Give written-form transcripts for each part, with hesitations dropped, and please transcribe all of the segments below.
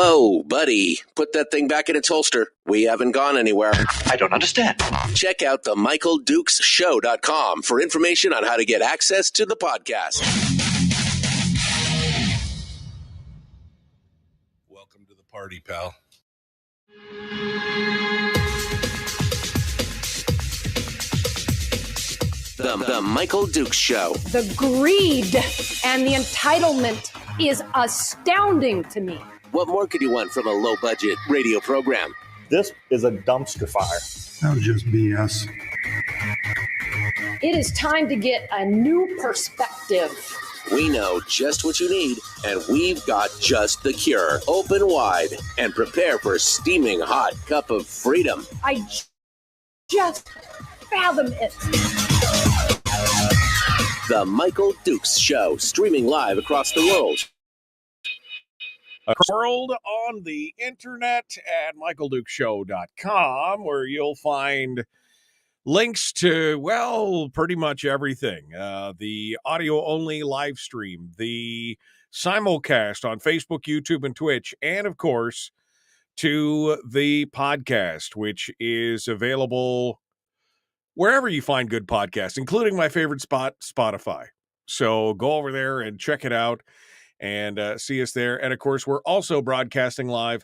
Whoa, buddy. Put that thing back in its holster. We haven't gone anywhere. I don't understand. Check out the MichaelDukesShow.com for information on how to get access to the podcast. Welcome to the party, pal. The Michael Dukes Show. The greed and the entitlement is astounding to me. What more could you want from a low-budget radio program? This is a dumpster fire. That was just BS. It is time to get a new perspective. We know just what you need, and we've got just the cure. Open wide and prepare for a steaming hot cup of freedom. I just fathom it. The Michael Dukes Show, streaming live across the world. World on the internet at michaeldukeshow.com, where you'll find links to, well, pretty much everything. The audio-only live stream, the simulcast on Facebook, YouTube, and Twitch, and, of course, to the podcast, which is available wherever you find good podcasts, including my favorite spot, Spotify. So go over there and check it out and see us there. And, of course, we're also broadcasting live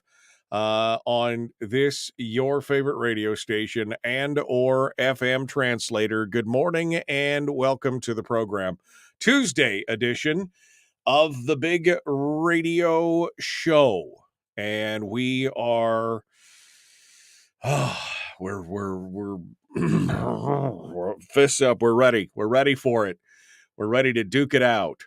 on this, your favorite radio station and or FM translator. Good morning and welcome to the program. Tuesday edition of the Big Radio Show. And we are... we're fists up. We're ready. We're ready for it. We're ready to duke it out.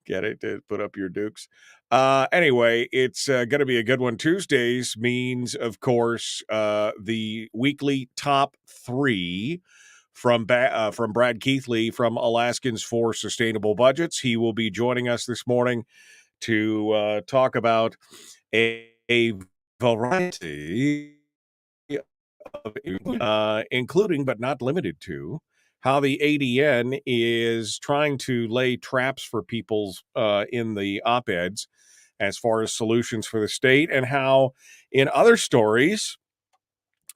Get it? To put up your dukes. Anyway, it's going to be a good one. Tuesdays means, of course, the weekly top three from Brad Keithley from Alaskans for Sustainable Budgets. He will be joining us this morning to talk about a variety of, including but not limited to, how the ADN is trying to lay traps for people in the op-eds as far as solutions for the state, and how in other stories,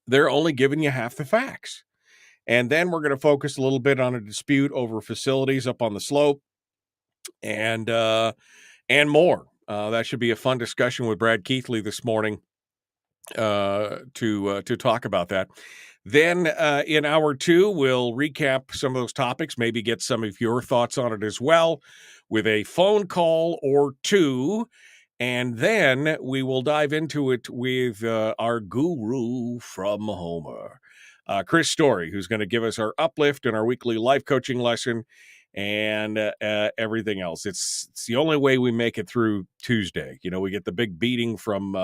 they're only giving you half the facts. And then we're going to focus a little bit on a dispute over facilities up on the slope and more. That should be a fun discussion with Brad Keithley this morning to talk about that. Then in hour two, we'll recap some of those topics, maybe get some of your thoughts on it as well with a phone call or two. And then we will dive into it with our guru from Homer, Chris Story, who's going to give us our uplift and our weekly life coaching lesson and everything else. It's the only way we make it through Tuesday. You know, we get the big beating from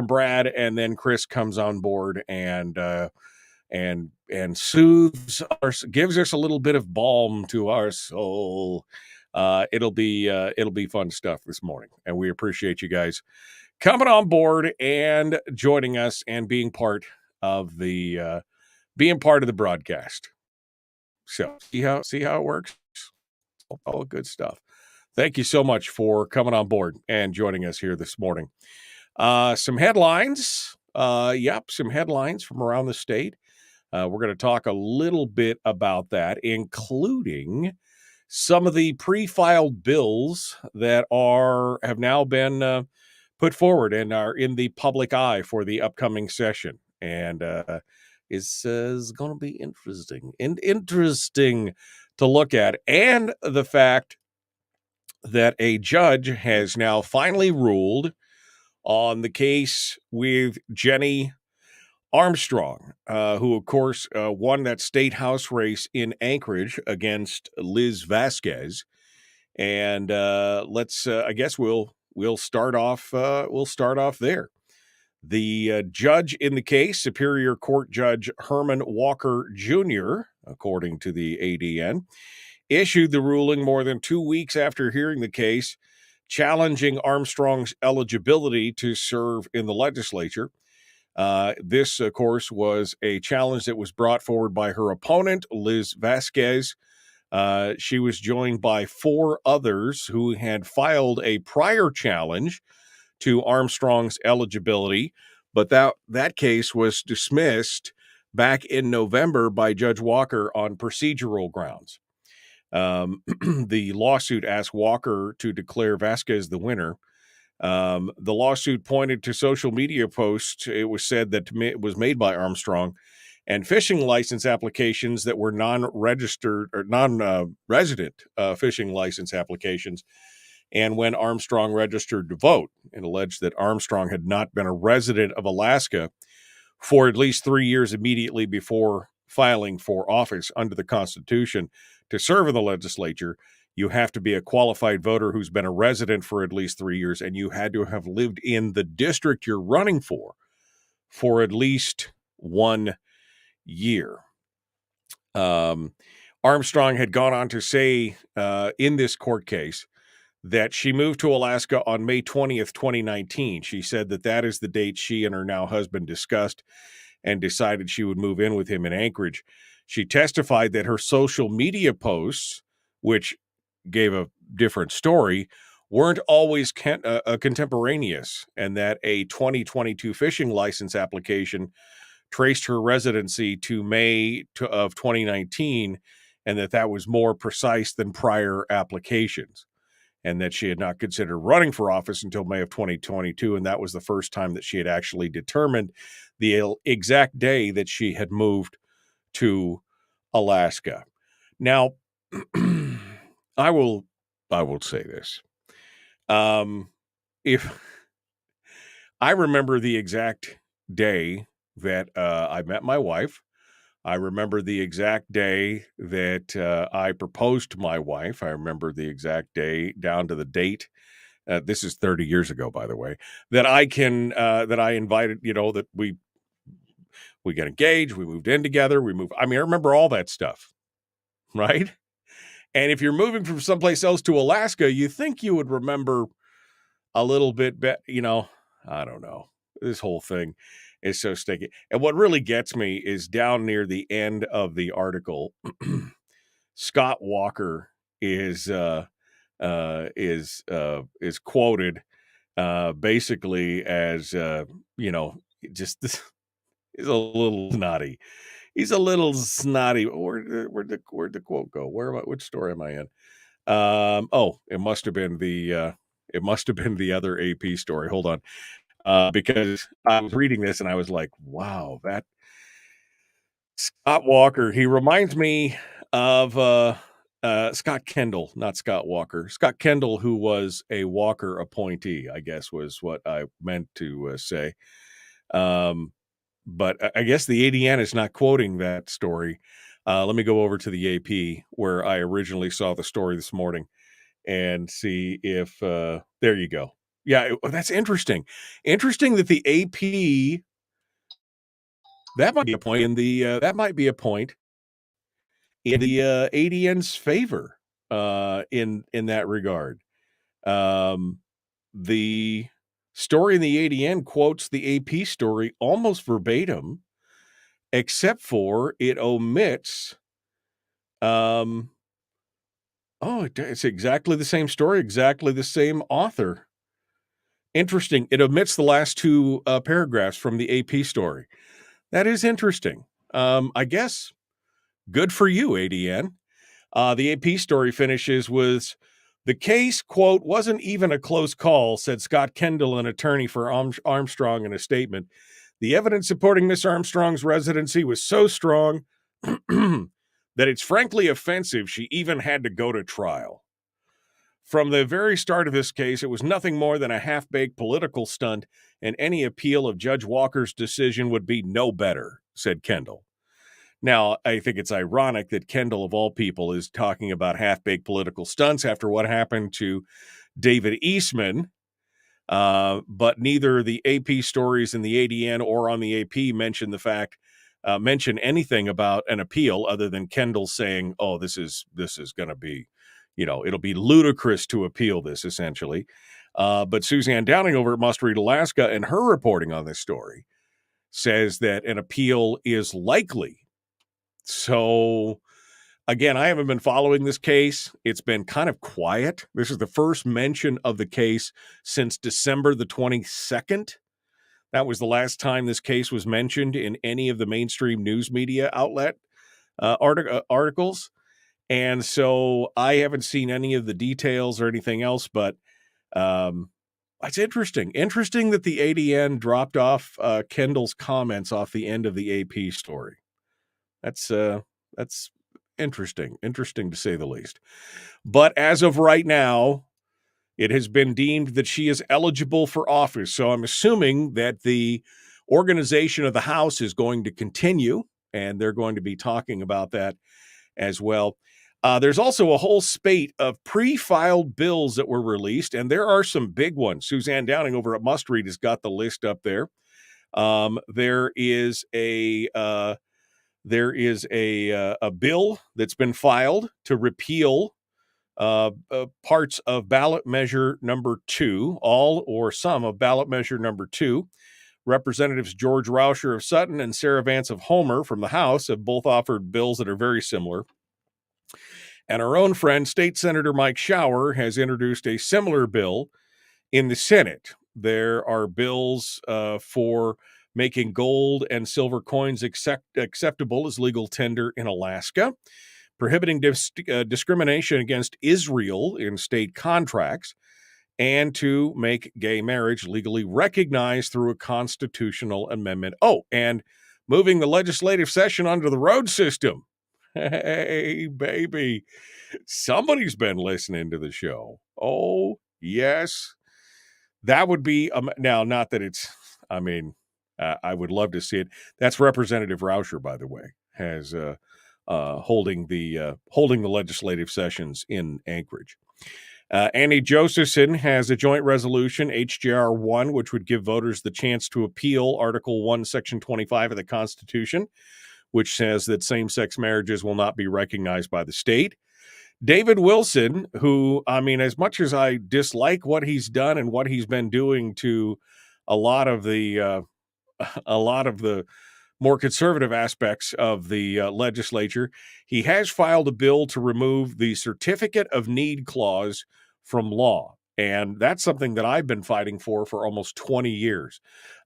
Brad, and then Chris comes on board and soothes gives us a little bit of balm to our soul. It'll be fun stuff this morning, and we appreciate you guys coming on board and joining us and being part of the broadcast. So see how it works. All good stuff. Thank you so much for coming on board and joining us here this morning. Some headlines. Some headlines from around the state. We're going to talk a little bit about that, including some of the pre-filed bills that have now been put forward and are in the public eye for the upcoming session. And it's going to be interesting to look at. And the fact that a judge has now finally ruled on the case with Jenny Armstrong, who, of course, won that state house race in Anchorage against Liz Vasquez. And I guess we'll start off there. The judge in the case, Superior Court Judge Herman Walker Jr., according to the ADN, issued the ruling more than 2 weeks after hearing the case, challenging Armstrong's eligibility to serve in the legislature. This, of course, was a challenge that was brought forward by her opponent, Liz Vasquez, She was joined by 4 others who had filed a prior challenge to Armstrong's eligibility, but that case was dismissed back in November by Judge Walker on procedural grounds. The lawsuit asked Walker to declare Vasquez the winner. The lawsuit pointed to social media posts. It was said that it was made by Armstrong, and fishing license applications that were non-registered or non-resident fishing license applications. And when Armstrong registered to vote, it alleged that Armstrong had not been a resident of Alaska for at least 3 years immediately before filing for office under the Constitution. To serve in the legislature, you have to be a qualified voter who's been a resident for at least 3 years, and you had to have lived in the district you're running for at least 1 year. Armstrong had gone on to say in this court case that she moved to Alaska on May 20th, 2019. She said that is the date she and her now husband discussed and decided she would move in with him in Anchorage. She testified that her social media posts, which gave a different story, weren't always contemporaneous, and that a 2022 fishing license application traced her residency to May of 2019, and that was more precise than prior applications, and that she had not considered running for office until May of 2022, and that was the first time that she had actually determined the exact day that she had moved to Alaska. Now, I will say this. If I remember the exact day that I met my wife, I remember the exact day that I proposed to my wife. I remember the exact day down to the date. This is 30 years ago, by the way, that I invited, that we got engaged, we moved in together, I remember all that stuff, right? And if you're moving from someplace else to Alaska, you think you would remember a little bit, I don't know. This whole thing is so sticky. And what really gets me is down near the end of the article, Scott Walker is quoted basically as just this is a little snotty. He's a little snotty. Where'd the quote go? Which story am I in? It must have been the other AP story. Hold on. Because I was reading this and I was like, wow, that Scott Walker, he reminds me of Scott Kendall, not Scott Walker. Scott Kendall, who was a Walker appointee, I guess was what I meant to say. But I guess the ADN is not quoting that story. Let me go over to the AP where I originally saw the story this morning and see if there you go. Yeah, that's interesting. Interesting that the AP, that might be a point in the ADN's favor in that regard. The story in the ADN quotes the AP story almost verbatim, except for it omits. It's exactly the same story, exactly the same author. Interesting. It omits the last 2 paragraphs from the AP story. That is interesting. I guess good for you, ADN. The AP story finishes with, the case, quote, wasn't even a close call, said Scott Kendall, an attorney for Armstrong, in a statement. The evidence supporting Miss Armstrong's residency was so strong that it's frankly offensive she even had to go to trial. From the very start of this case, it was nothing more than a half-baked political stunt, and any appeal of Judge Walker's decision would be no better, said Kendall. Now, I think it's ironic that Kendall, of all people, is talking about half-baked political stunts after what happened to David Eastman, but neither the AP stories in the ADN or on the AP mention anything about an appeal other than Kendall saying, oh, this is going to be, it'll be ludicrous to appeal this, essentially. But Suzanne Downing over at Must Read Alaska, and her reporting on this story, says that an appeal is likely. So Again, I haven't been following this case. It's been kind of quiet. This is the first mention of the case since December the 22nd. That was the last time this case was mentioned in any of the mainstream news media outlet articles. And so I haven't seen any of the details or anything else, but it's interesting. Interesting that the ADN dropped off Kendall's comments off the end of the AP story. That's interesting to say the least. But as of right now, it has been deemed that she is eligible for office. So I'm assuming that the organization of the House is going to continue, and they're going to be talking about that as well. There's also a whole spate of pre-filed bills that were released, and there are some big ones. Suzanne Downing over at Must Read has got the list up there. There is a bill that's been filed to repeal parts of ballot measure number 2, all or some of ballot measure number 2. Representatives George Rauscher of Sutton and Sarah Vance of Homer from the House have both offered bills that are very similar. And our own friend, State Senator Mike Shower, has introduced a similar bill in the Senate. There are bills for making gold and silver coins acceptable as legal tender in Alaska, prohibiting discrimination against Israel in state contracts, and to make gay marriage legally recognized through a constitutional amendment. Oh, and moving the legislative session onto the road system. Hey, baby, somebody's been listening to the show. Oh, yes. That would be, now, not that it's, I would love to see it. That's Representative Rauscher, by the way, has holding the legislative sessions in Anchorage. Annie Josephson has a joint resolution, HJR 1, which would give voters the chance to appeal Article 1, Section 25 of the Constitution, which says that same-sex marriages will not be recognized by the state. David Wilson, who, as much as I dislike what he's done and what he's been doing to a lot of the more conservative aspects of the legislature, he has filed a bill to remove the Certificate of Need clause from law. And that's something that I've been fighting for almost 20 years.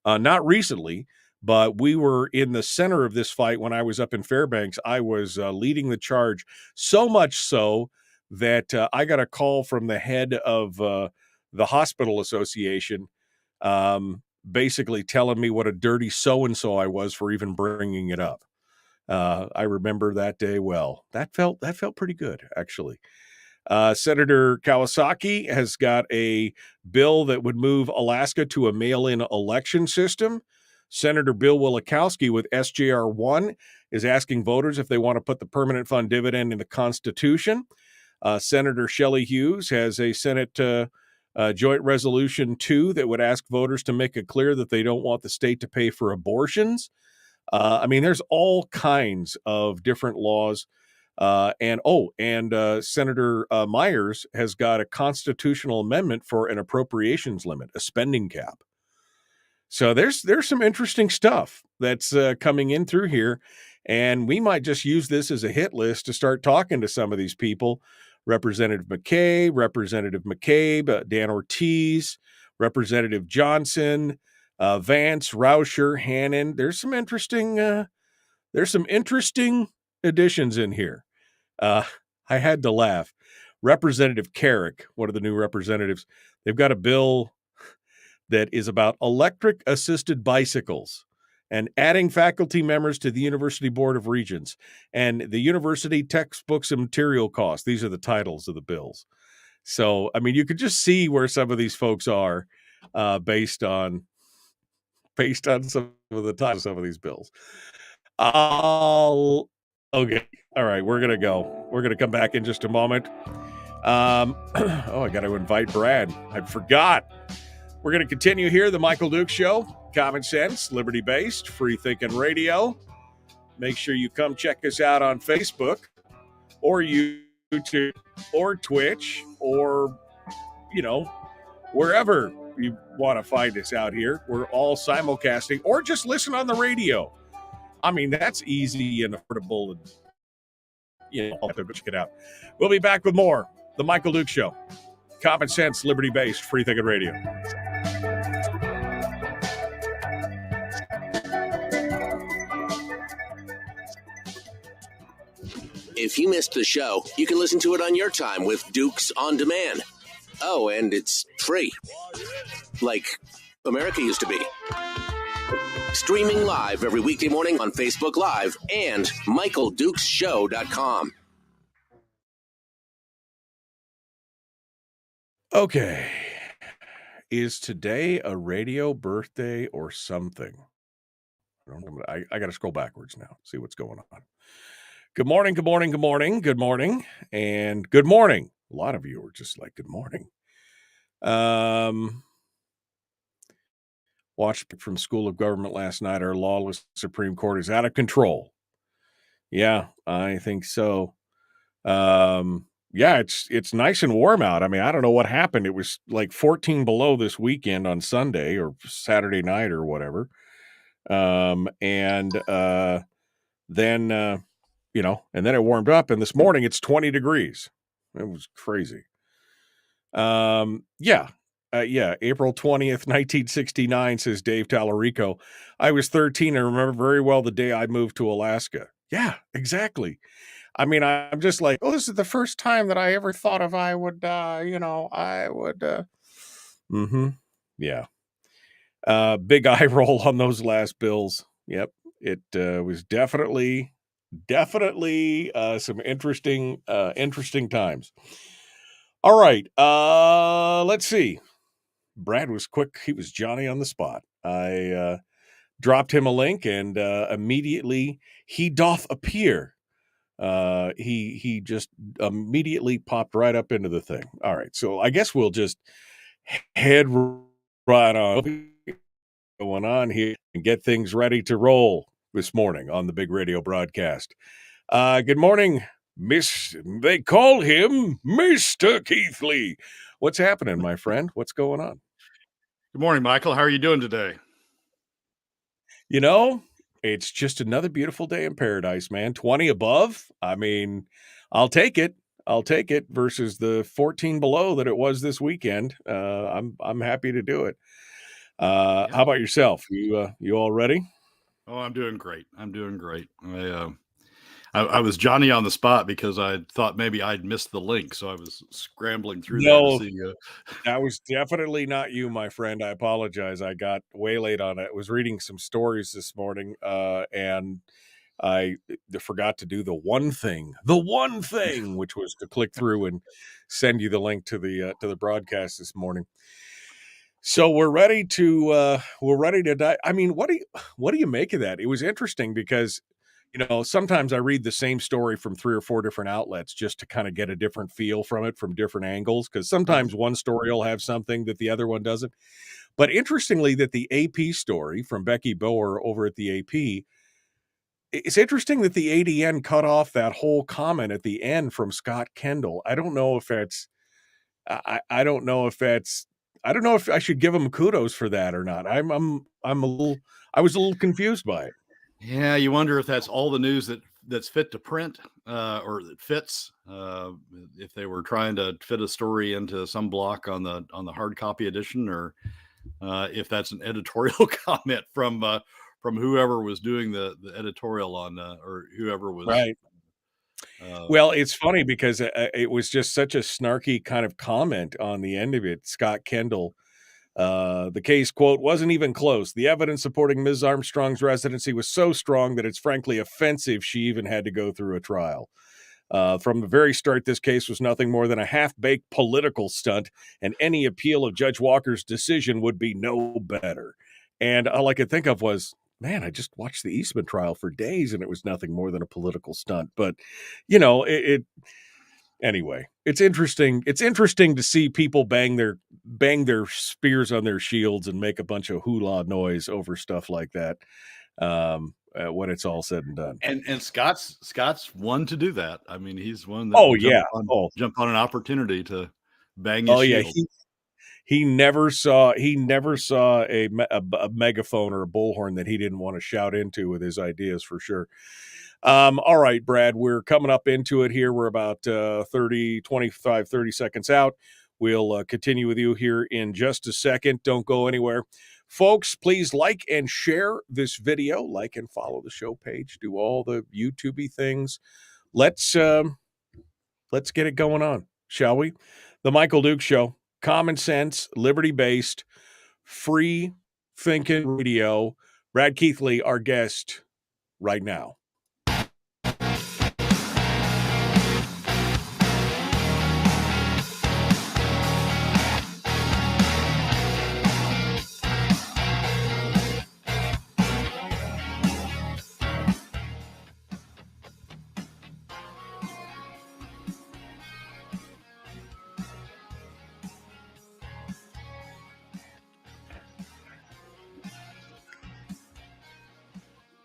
Not recently, but we were in the center of this fight when I was up in Fairbanks. I was leading the charge, so much so that I got a call from the head of the hospital association basically telling me what a dirty so-and-so I was for even bringing it up. I remember that day well. That felt pretty good, actually. Senator Kawasaki has got a bill that would move Alaska to a mail-in election system. Senator Bill Wielechowski with SJR 1 is asking voters if they want to put the permanent fund dividend in the Constitution. Senator Shelley Hughes has a Senate Joint Resolution 2 that would ask voters to make it clear that they don't want the state to pay for abortions. There's all kinds of different laws. And Senator Myers has got a constitutional amendment for an appropriations limit, a spending cap. So there's some interesting stuff that's coming in through here, and we might just use this as a hit list to start talking to some of these people. Representative McKay, Representative McCabe, Dan Ortiz, Representative Johnson, Vance, Rauscher, Hannon. There's some interesting additions in here. I had to laugh. Representative Carrick, one of the new representatives, they've got a bill that is about electric assisted bicycles and adding faculty members to the University Board of Regents and the university textbooks and material costs. These are the titles of the bills. So, you could just see where some of these folks are based on some of the titles of some of these bills. Okay. All right. We're going to go. We're going to come back in just a moment. I got to invite Brad. I forgot. We're going to continue here, the Michael Duke Show. Common sense, liberty-based, free-thinking radio. Make sure you come check us out on Facebook or YouTube or Twitch or, wherever you want to find us out here. We're all simulcasting, or just listen on the radio. That's easy and affordable. And I'll have to go check it out. We'll be back with more. The Michael Duke Show. Common sense, liberty-based, free thinking radio. If you missed the show, you can listen to it on your time with Dukes On Demand. Oh, and it's free. Like America used to be. Streaming live every weekday morning on Facebook Live and MichaelDukesShow.com. Okay. Is today a radio birthday or something? I don't know. I got to scroll backwards now, see what's going on. Good morning, good morning, good morning, good morning, and good morning. A lot of you are just like, good morning. Watched from School of Government last night. Our lawless Supreme Court is out of control. Yeah, I think so. Yeah, it's nice and warm out. I mean, I don't know what happened. It was like 14 below this weekend on Sunday or Saturday night or whatever. Then it warmed up, and this morning it's 20 degrees. It was crazy. April 20th, 1969, says Dave Tallarico. I was 13 and remember very well the day I moved to Alaska. Yeah, exactly. I mean, I'm just like, oh, this is the first time that I ever thought of I would. Yeah. Big eye roll on those last bills. Yep. It was definitely some interesting times. All right. Let's see. Brad was quick. He was Johnny on the spot. I dropped him a link, and immediately he doth appear. He just immediately popped right up into the thing. All right. So I guess we'll just head right on going on here and get things ready to roll this morning on the big radio broadcast. Good morning, they call him Mr. Keithley. What's happening, my friend? What's going on? Good morning, Michael. How are you doing today? It's just another beautiful day in paradise, man. 20 above. I mean, I'll take it versus the 14 below that it was this weekend. I'm happy to do it. How about yourself? You all ready? Oh, I'm doing great. I was Johnny on the spot because I thought maybe I'd missed the link, so I was scrambling through there to see. That was definitely not you, my friend. I apologize. I got way late on it. I was reading some stories this morning, and I forgot to do the one thing, which was to click through and send you the link to the broadcast this morning. So we're ready to dive. I mean, what do you make of that? It was interesting because, sometimes I read the same story from 3 or 4 different outlets just to kind of get a different feel from it from different angles. Because sometimes one story will have something that the other one doesn't. But interestingly, that the AP story from Becky Boer over at the AP, it's interesting that the ADN cut off that whole comment at the end from Scott Kendall. I don't know if I should give him kudos for that or not. I was a little confused by it. Yeah, you wonder if that's all the news that's fit to print, or that fits. If they were trying to fit a story into some block on the hard copy edition, or if that's an editorial comment from whoever was doing the editorial on, or whoever was right. Well, it's funny because it was just such a snarky kind of comment on the end of it. Scott Kendall, the case, quote, wasn't even close. The evidence supporting Ms. Armstrong's residency was so strong that it's frankly offensive she even had to go through a trial. From the very start, this case was nothing more than a half-baked political stunt, and any appeal of Judge Walker's decision would be no better. And all I could think of was, man, I just watched the Eastman trial for days, and it was nothing more than a political stunt. But, anyway, it's interesting. It's interesting to see people bang their spears on their shields and make a bunch of hula noise over stuff like that when it's all said and done. And Scott's one to do that. I mean, he's one that jump on an opportunity to bang his shield. Yeah. He never saw a megaphone or a bullhorn that he didn't want to shout into with his ideas, for sure. All right, Brad, we're coming up into it here. We're about 30 seconds out. We'll continue with you here in just a second. Don't go anywhere. Folks, please like and share this video. Like and follow the show page. Do all the YouTube-y things. Let's get it going on, shall we? The Michael Duke Show. Common sense, liberty-based, free thinking radio. Brad Keithley, our guest right now.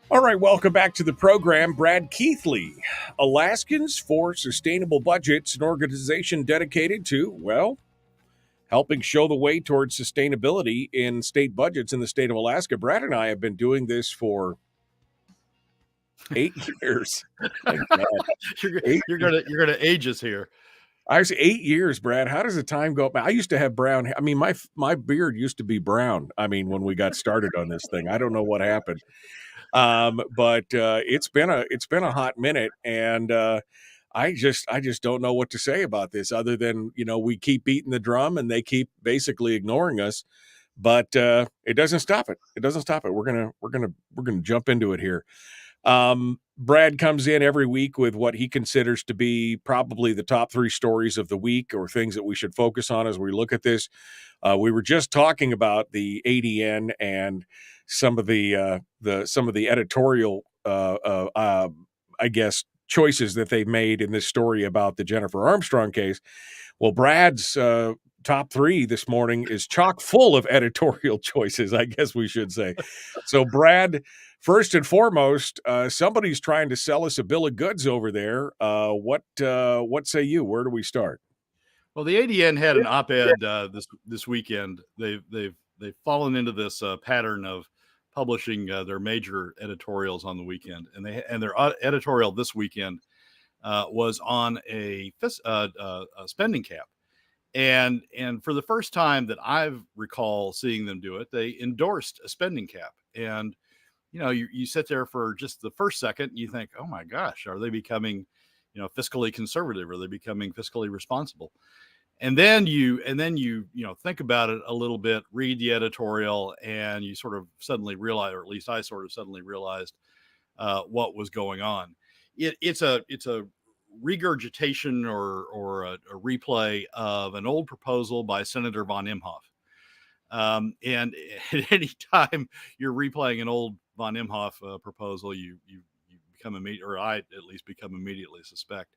All right, welcome back to the program. Brad Keithley, Alaskans for Sustainable Budgets, an organization dedicated to, well, helping show the way towards sustainability in state budgets in the state of Alaska. Brad and I have been doing this for 8 years. Thank God. You're gonna age us here. I was 8 years, Brad. How does the time go? I used to have brown hair. I mean, my beard used to be brown. I mean, when we got started on this thing, I don't know what happened. But it's been a hot minute, and I just don't know what to say about this other than, we keep beating the drum and they keep basically ignoring us, but it doesn't stop it. It doesn't stop it. We're gonna jump into it here. Brad comes in every week with what he considers to be probably the top 3 stories of the week, or things that we should focus on as we look at this. We were just talking about the ADN and some of the editorial, I guess, choices that they've made in this story about the Jennifer Armstrong case. Well, Brad's top 3 this morning is chock full of editorial choices, I guess we should say. So, Brad, first and foremost, somebody's trying to sell us a bill of goods over there. What say you? Where do we start? Well, the ADN had an op-ed this weekend. They've fallen into this pattern of publishing their major editorials on the weekend, and their editorial this weekend was on a spending cap, and for the first time that I've recall seeing them do it, they endorsed a spending cap. And you sit there for just the first second, and you think, oh my gosh, are they becoming fiscally conservative? Are they becoming fiscally responsible? And then you think about it a little bit, read the editorial, and you sort of suddenly realize, or at least I sort of suddenly realized what was going on. It's a regurgitation or a replay of an old proposal by Senator von Imhoff. And at any time you're replaying an old von Imhoff proposal, you become or I at least become immediately suspect.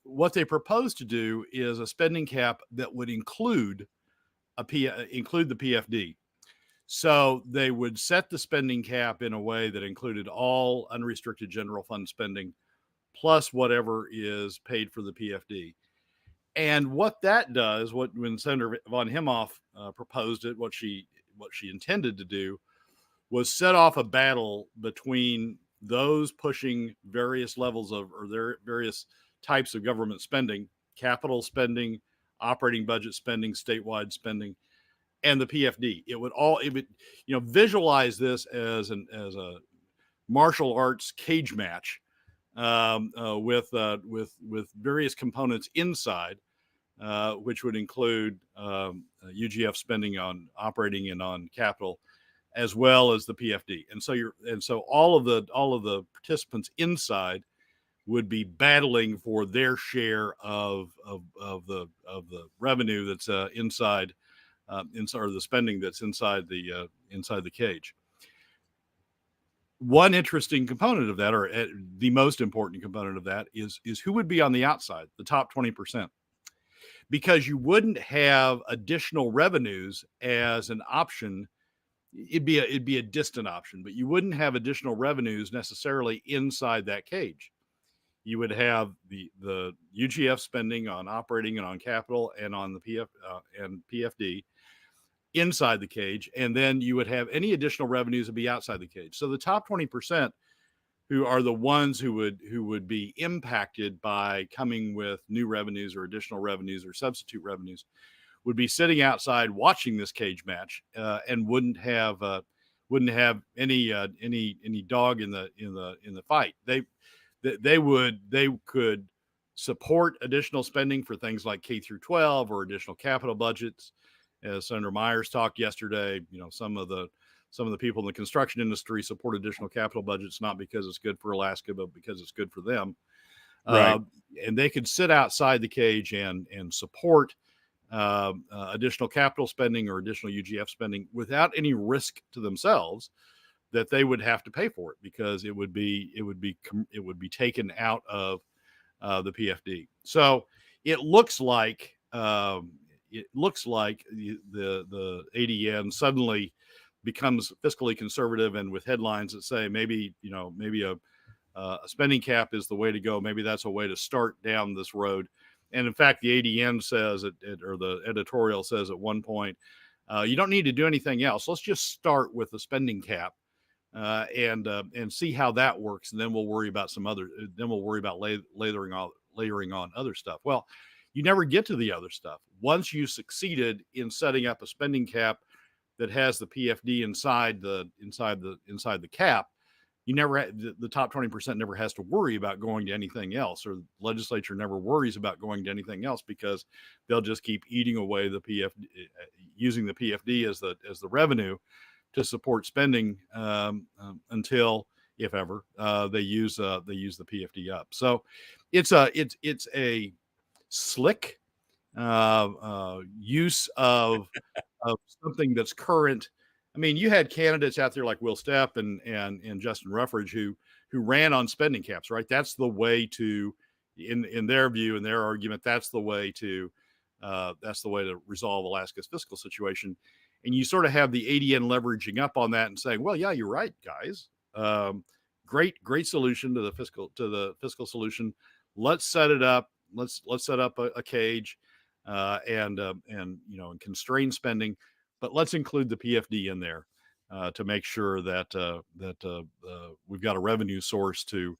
What they propose to do is a spending cap that would include the PFD. So they would set the spending cap in a way that included all unrestricted general fund spending plus whatever is paid for the PFD. And what that does, when Senator von Imhoff proposed it, what she intended to do was set off a battle between those pushing various levels of, or their various types of government spending, capital spending, operating budget spending, statewide spending, and the PFD. It would visualize this as a martial arts cage match with various components inside, which would include UGF spending on operating and on capital, as well as the PFD. And so all of the participants inside would be battling for their share of the revenue that's inside or the spending that's inside the cage. One interesting component of that, or the most important component of that, is who would be on the outside, the top 20%, because you wouldn't have additional revenues as an option. It'd be a distant option, but you wouldn't have additional revenues necessarily inside that cage. You would have the UGF spending on operating and on capital and on the PFD inside the cage, and then you would have any additional revenues to be outside the cage. So the top 20% who are the ones who would be impacted by coming with new revenues or additional revenues or substitute revenues, would be sitting outside watching this cage match and wouldn't have any dog in the fight. They could support additional spending for things like K through 12 or additional capital budgets. As Senator Myers talked yesterday, some of the people in the construction industry support additional capital budgets, not because it's good for Alaska, but because it's good for them. Right. And they could sit outside the cage and support additional capital spending or additional UGF spending without any risk to themselves that they would have to pay for it, because it would be taken out of the PFD. So it looks like the ADN suddenly becomes fiscally conservative, and with headlines that say maybe a spending cap is the way to go. Maybe that's a way to start down this road. And in fact, the ADN says or the editorial says at one point, you don't need to do anything else. Let's just start with the spending cap and see how that works, and then we'll worry about layering on other stuff. Well, you never get to the other stuff. Once you succeeded in setting up a spending cap that has the PFD inside the cap, the top 20% never has to worry about going to anything else, or the legislature never worries about going to anything else, because they'll just keep eating away the PFD, using the PFD as the revenue to support spending until, if ever, they use the PFD up. So it's a slick use of something that's current. I mean, you had candidates out there like Will Stepp and Justin Ruffridge who ran on spending caps, right? That's the way to, in their view, in their argument, that's the way to resolve Alaska's fiscal situation. And you sort of have the ADN leveraging up on that and saying, well, yeah, you're right, guys. Great solution to the fiscal solution. Let's set it up. Let's set up a cage and constrain spending, but let's include the PFD in there to make sure that we've got a revenue source to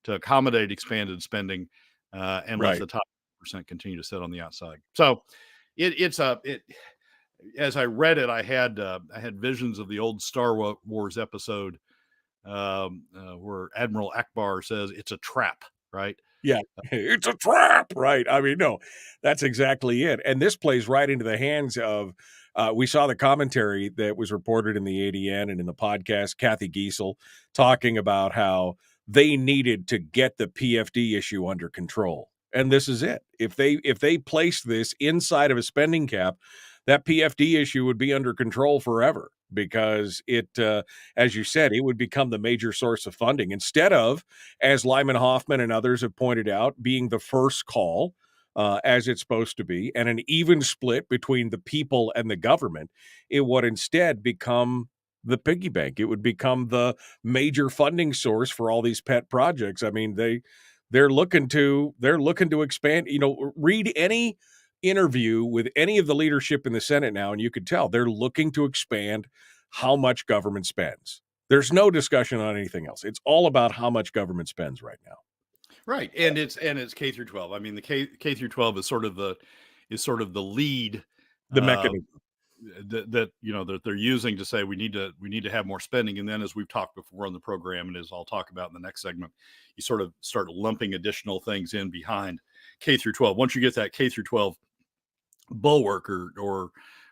accommodate expanded spending and let the top percent continue to sit on the outside. So as I read it, I had visions of the old Star Wars episode where Admiral Akbar says it's a trap, right? Yeah, it's a trap, right? I mean, no, that's exactly it. And this plays right into the hands of, we saw the commentary that was reported in the ADN and in the podcast, Kathy Giesel talking about how they needed to get the PFD issue under control. And this is it. If they placed this inside of a spending cap, that PFD issue would be under control forever, because it, as you said, it would become the major source of funding instead of, as Lyman Hoffman and others have pointed out, being the first call, as it's supposed to be, and an even split between the people and the government. It would instead become the piggy bank. It would become the major funding source for all these pet projects. I mean, they're looking to expand. Read any interview with any of the leadership in the Senate now, and you could tell they're looking to expand how much government spends. There's no discussion on anything else. It's all about how much government spends right now. Right. And it's K through 12. I mean, the K through 12 is sort of the lead, the mechanism that they're using to say we need to have more spending. And then, as we've talked before on the program, and as I'll talk about in the next segment, you sort of start lumping additional things in behind K through 12. Once you get that K through 12 bulwark or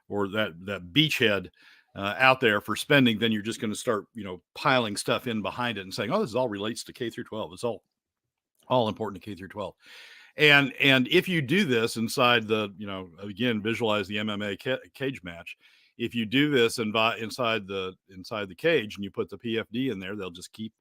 that beachhead out there for spending, then you're just going to start piling stuff in behind it and saying, oh, this all relates to K through 12. It's all important to K through 12. And if you do this inside the, again, visualize the MMA cage match. If you do this inside the cage and you put the PFD in there, they'll just keep,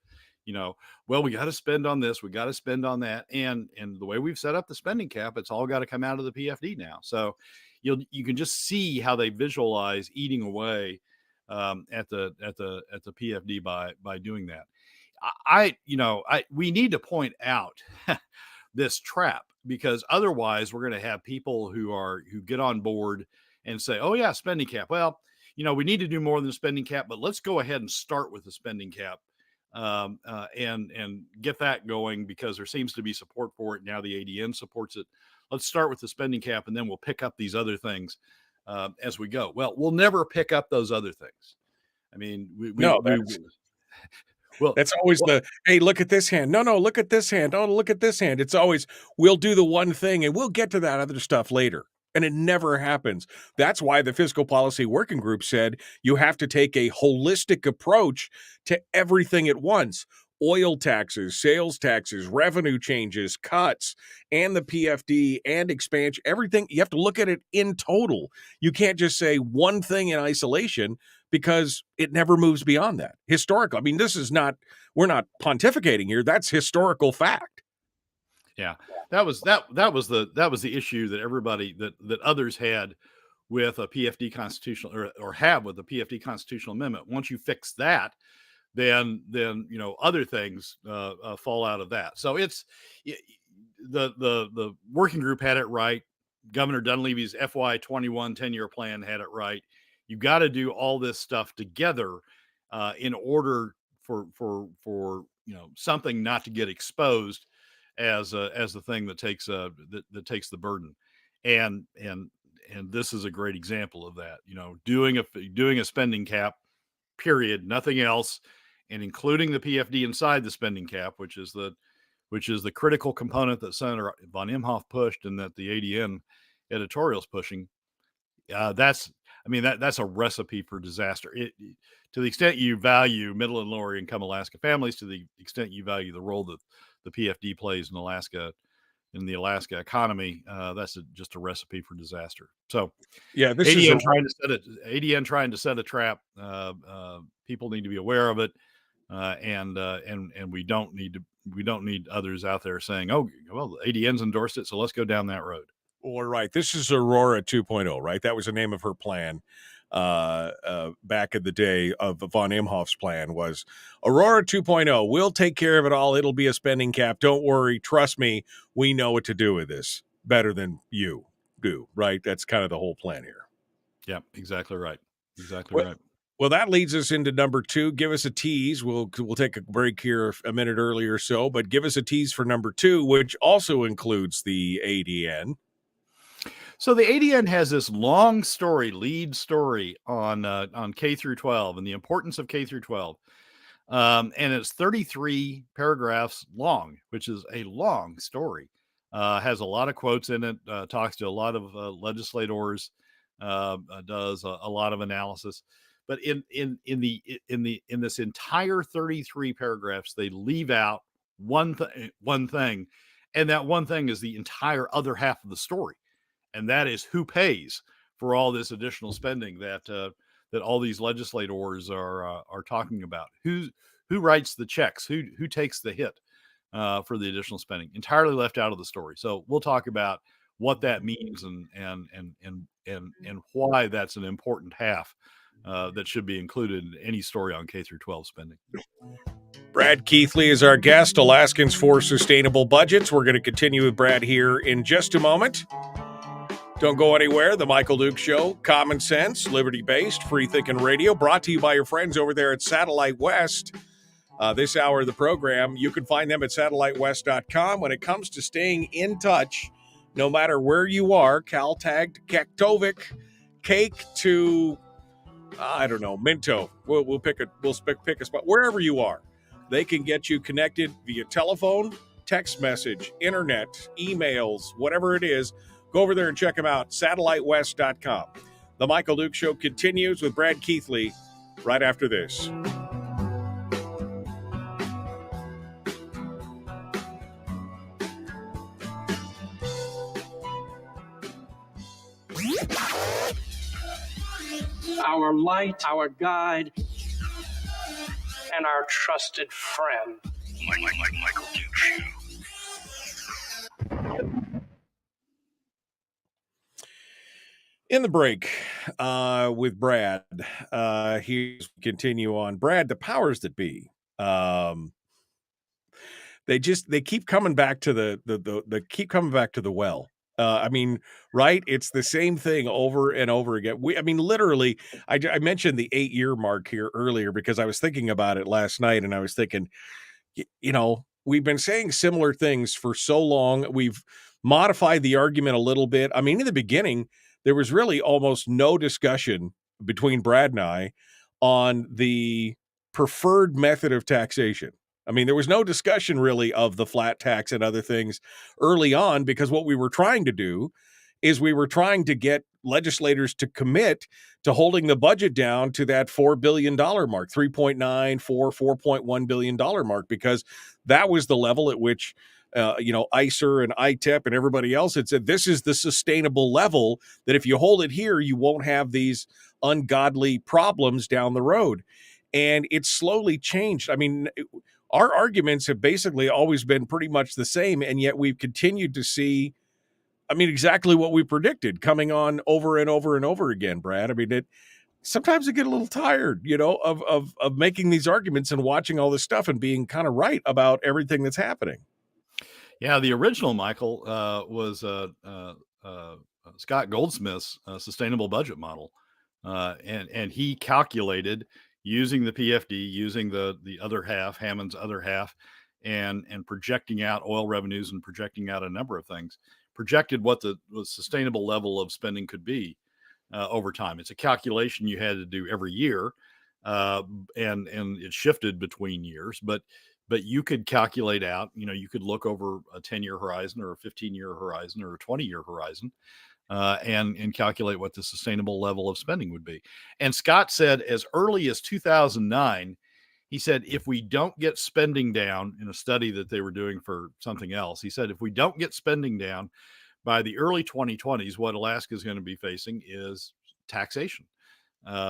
well, we got to spend on this, we got to spend on that, and the way we've set up the spending cap, it's all got to come out of the PFD now. So you can just see how they visualize eating away at the PFD by doing that. We need to point out this trap, because otherwise we're going to have people who get on board and say, oh yeah, spending cap. Well, we need to do more than the spending cap, but let's go ahead and start with the spending cap and get that going, because there seems to be support for it. Now the ADN supports it. Let's start with the spending cap, and then we'll pick up these other things as we go. Well, we'll never pick up those other things. I mean, that's always hey, look at this hand. No, look at this hand. Oh, look at this hand. It's always, we'll do the one thing and we'll get to that other stuff later. And it never happens. That's why the Fiscal Policy Working Group said you have to take a holistic approach to everything at once. Oil taxes, sales taxes, revenue changes, cuts, and the PFD and expansion, everything. You have to look at it in total. You can't just say one thing in isolation, because it never moves beyond that. Historical. I mean, we're not pontificating here. That's historical fact. Yeah, that was the issue that everybody that others had with a PFD constitutional or have with the PFD constitutional amendment. Once you fix that, then other things fall out of that. So it's the working group had it right. Governor Dunleavy's FY21 10-year plan had it right. You got to do all this stuff together in order for something not to get exposed as the thing that takes that takes the burden, and this is a great example of that. Doing a spending cap, period, nothing else, and including the PFD inside the spending cap, which is the critical component that Senator von Imhoff pushed and that the ADN editorial's pushing. That's a recipe for disaster. To the extent you value middle and lower income Alaska families, to the extent you value the role that the PFD plays in the Alaska economy, that's just a recipe for disaster. So, yeah, this ADN is ADN trying to set a trap. People need to be aware of it, and we don't need others out there saying, "Oh, well, the ADN's endorsed it, so let's go down that road." Well, right. This is Aurora 2.0, right? That was the name of her plan back in the day of von Imhoff's plan was Aurora 2.0. We'll take care of it all. It'll be a spending cap. Don't worry. Trust me. We know what to do with this better than you do, right? That's kind of the whole plan here. Yeah, exactly right. Right. Well, that leads us into number 2. Give us a tease. We'll take a break here a minute early or so, but give us a tease for number 2, which also includes the ADN. So the ADN has this long lead story on K through 12 and the importance of K through 12. And it's 33 paragraphs long, which is a long story. Has a lot of quotes in it, talks to a lot of legislators, does a lot of analysis. But in this entire 33 paragraphs, they leave out one thing, and that one thing is the entire other half of the story. And that is who pays for all this additional spending that all these legislators are talking about. Who writes the checks? Who takes the hit for the additional spending? Entirely left out of the story. So we'll talk about what that means and why that's an important half that should be included in any story on K through 12 spending. Brad Keithley is our guest, Alaskans for Sustainable Budgets. We're going to continue with Brad here in just a moment. Don't go anywhere. The Michael Duke Show, common sense, liberty-based, free-thinking radio, brought to you by your friends over there at Satellite West. This hour of the program, you can find them at satellitewest.com. When it comes to staying in touch, no matter where you are, Caltag to Kaktovik, cake to, I don't know, Minto. We'll pick a spot. Wherever you are, they can get you connected via telephone, text message, internet, emails, whatever it is. Go over there and check them out, satellitewest.com. The Michael Duke Show continues with Brad Keithley right after this. Our light, our guide, and our trusted friend. Michael Duke Show. In the break with Brad, here's continue on. Brad, the powers that be, they keep coming back to the well. I mean, right? It's the same thing over and over again. Literally, I mentioned the 8-year mark here earlier because I was thinking about it last night, and I was thinking, we've been saying similar things for so long. We've modified the argument a little bit. I mean, in the beginning, there was really almost no discussion between Brad and I on the preferred method of taxation. I mean, there was no discussion really of the flat tax and other things early on, because what we were trying to do is we were trying to get legislators to commit to holding the budget down to that $4 billion mark, 3.9, $4.1 billion mark, because that was the level at which, ICER and ITEP and everybody else had said, this is the sustainable level that if you hold it here, you won't have these ungodly problems down the road. And it's slowly changed. I mean, our arguments have basically always been pretty much the same, and yet we've continued to see, exactly what we predicted coming on over and over and over again, Brad. I mean, sometimes I get a little tired, of making these arguments and watching all this stuff and being kind of right about everything that's happening. Yeah, the original, Michael, was Scott Goldsmith's sustainable budget model, and he calculated using the PFD, using the other half, Hammond's other half, and projecting out oil revenues and projecting out a number of things, projected what the sustainable level of spending could be over time. It's a calculation you had to do every year, and it shifted between years, but you could calculate out, you could look over a 10-year horizon or a 15-year horizon or a 20-year horizon, and calculate what the sustainable level of spending would be. And Scott said as early as 2009, he said, if we don't get spending down, in a study that they were doing for something else, he said, if we don't get spending down by the early 2020s, what Alaska is going to be facing is taxation,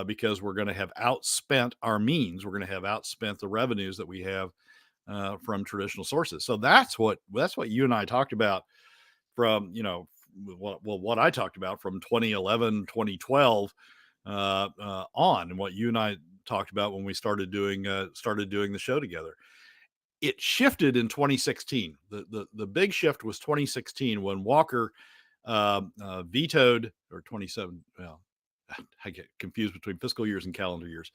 because we're going to have outspent our means. We're going to have outspent the revenues that we have from traditional sources. So that's what you and I talked about from, what I talked about from 2011, 2012 on, and what you and I talked about when we started doing the show together. It shifted in 2016. The big shift was 2016 when Walker vetoed, or 27. Well, I get confused between fiscal years and calendar years,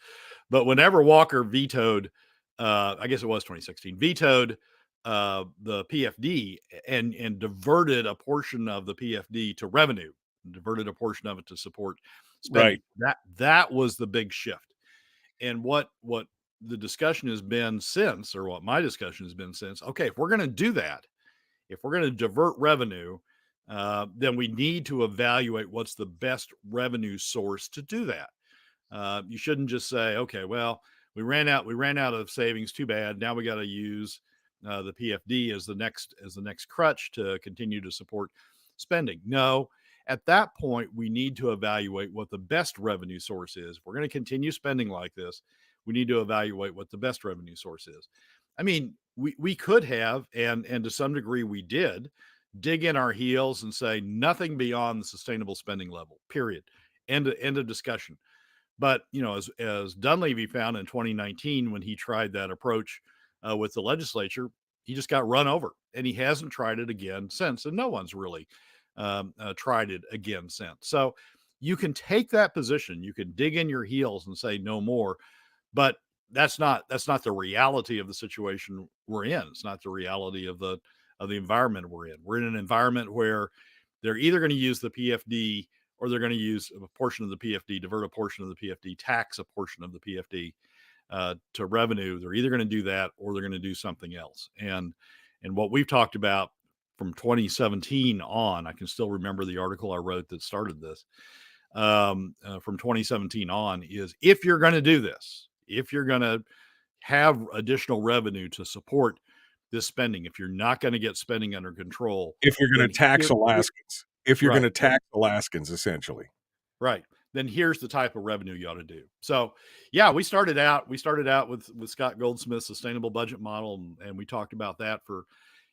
but whenever Walker vetoed, I guess it was 2016, vetoed the PFD and diverted a portion of the PFD to revenue, diverted a portion of it to support spending. Right. That was the big shift. And what the discussion has been since, or what my discussion has been since, okay, if we're going to do that, if we're going to divert revenue, then we need to evaluate what's the best revenue source to do that. You shouldn't just say, okay, well, we ran out of savings. Too bad. Now we got to use the PFD as the next crutch to continue to support spending. No, at that point, we need to evaluate what the best revenue source is. If we're going to continue spending like this, we need to evaluate what the best revenue source is. I mean, we could have, and to some degree we did, dig in our heels and say nothing beyond the sustainable spending level, period. End of discussion. But, as Dunleavy found in 2019, when he tried that approach with the legislature, he just got run over, and he hasn't tried it again since. And no one's really tried it again since. So you can take that position, you can dig in your heels and say no more, but that's not the reality of the situation we're in. It's not the reality of the environment we're in. We're in an environment where they're either going to use the PFD, or they're going to use a portion of the PFD, divert a portion of the PFD, tax a portion of the PFD to revenue. They're either going to do that, or they're going to do something else. And what we've talked about from 2017 on, I can still remember the article I wrote that started this, from 2017 on, is if you're going to do this, if you're going to have additional revenue to support this spending, if you're not going to get spending under control, if you're going to tax Alaskans, going to tax Alaskans, essentially. Right. Then here's the type of revenue you ought to do. So, yeah, we started out with Scott Goldsmith's sustainable budget model, and we talked about that for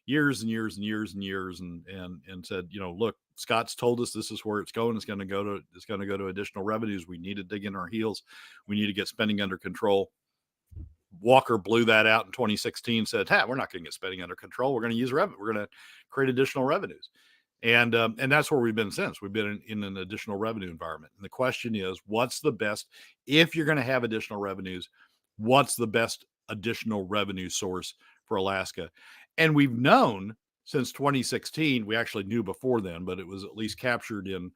years and years and years and years, and said, look, Scott's told us this is where it's going. It's going to go to additional revenues. We need to dig in our heels. We need to get spending under control. Walker blew that out in 2016, said, we're not going to get spending under control. We're going to use revenue. We're going to create additional revenues. And that's where we've been since. We've been in an additional revenue environment. And the question is, what's the best, if you're going to have additional revenues, what's the best additional revenue source for Alaska? And we've known since 2016, we actually knew before then, but it was at least captured in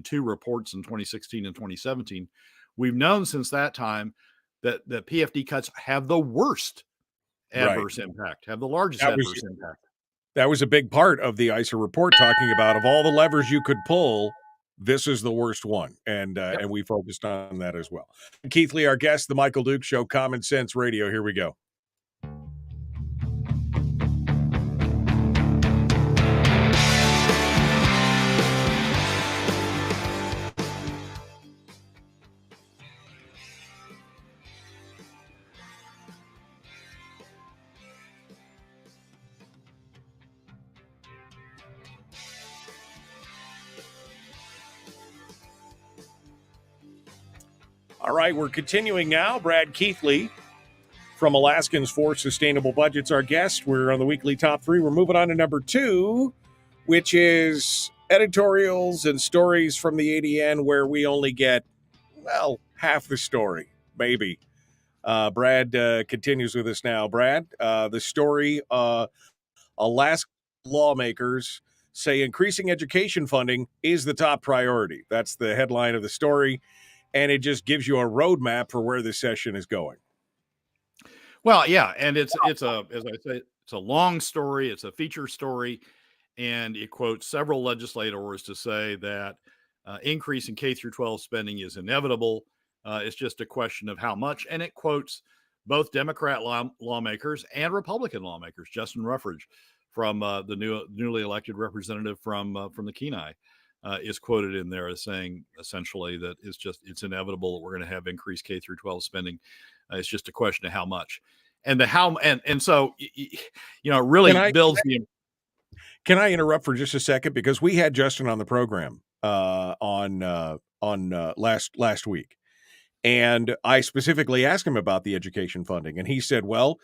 two reports in 2016 and 2017. We've known since that time that PFD cuts have the worst adverse impact, have the largest adverse impact. That was a big part of the ISA report, talking about, of all the levers you could pull, this is the worst one. And we focused on that as well. Keithley, our guest, The Michael Duke Show, Common Sense Radio. Here we go. All right, we're continuing now. Brad Keithley from Alaskans for Sustainable Budgets, our guest. We're on the weekly top 3. We're moving on to number 2, which is editorials and stories from the ADN where we only get, well, half the story, maybe. Brad continues with us now. Brad, the story, Alaska lawmakers say increasing education funding is the top priority. That's the headline of the story. And it just gives you a roadmap for where the session is going. Well, yeah, and it's a, as I say, it's a long story. It's a feature story, and it quotes several legislators to say that increase in K through 12 spending is inevitable. It's just a question of how much, and it quotes both Democrat lawmakers and Republican lawmakers. Justin Ruffridge, from the newly elected representative from the Kenai, is quoted in there as saying essentially that it's inevitable that we're going to have increased K through 12 spending. It's just a question of how much, and the how, and so it really builds the. Can I interrupt for just a second, because we had Justin on the program on last week, and I specifically asked him about the education funding, and he said, well,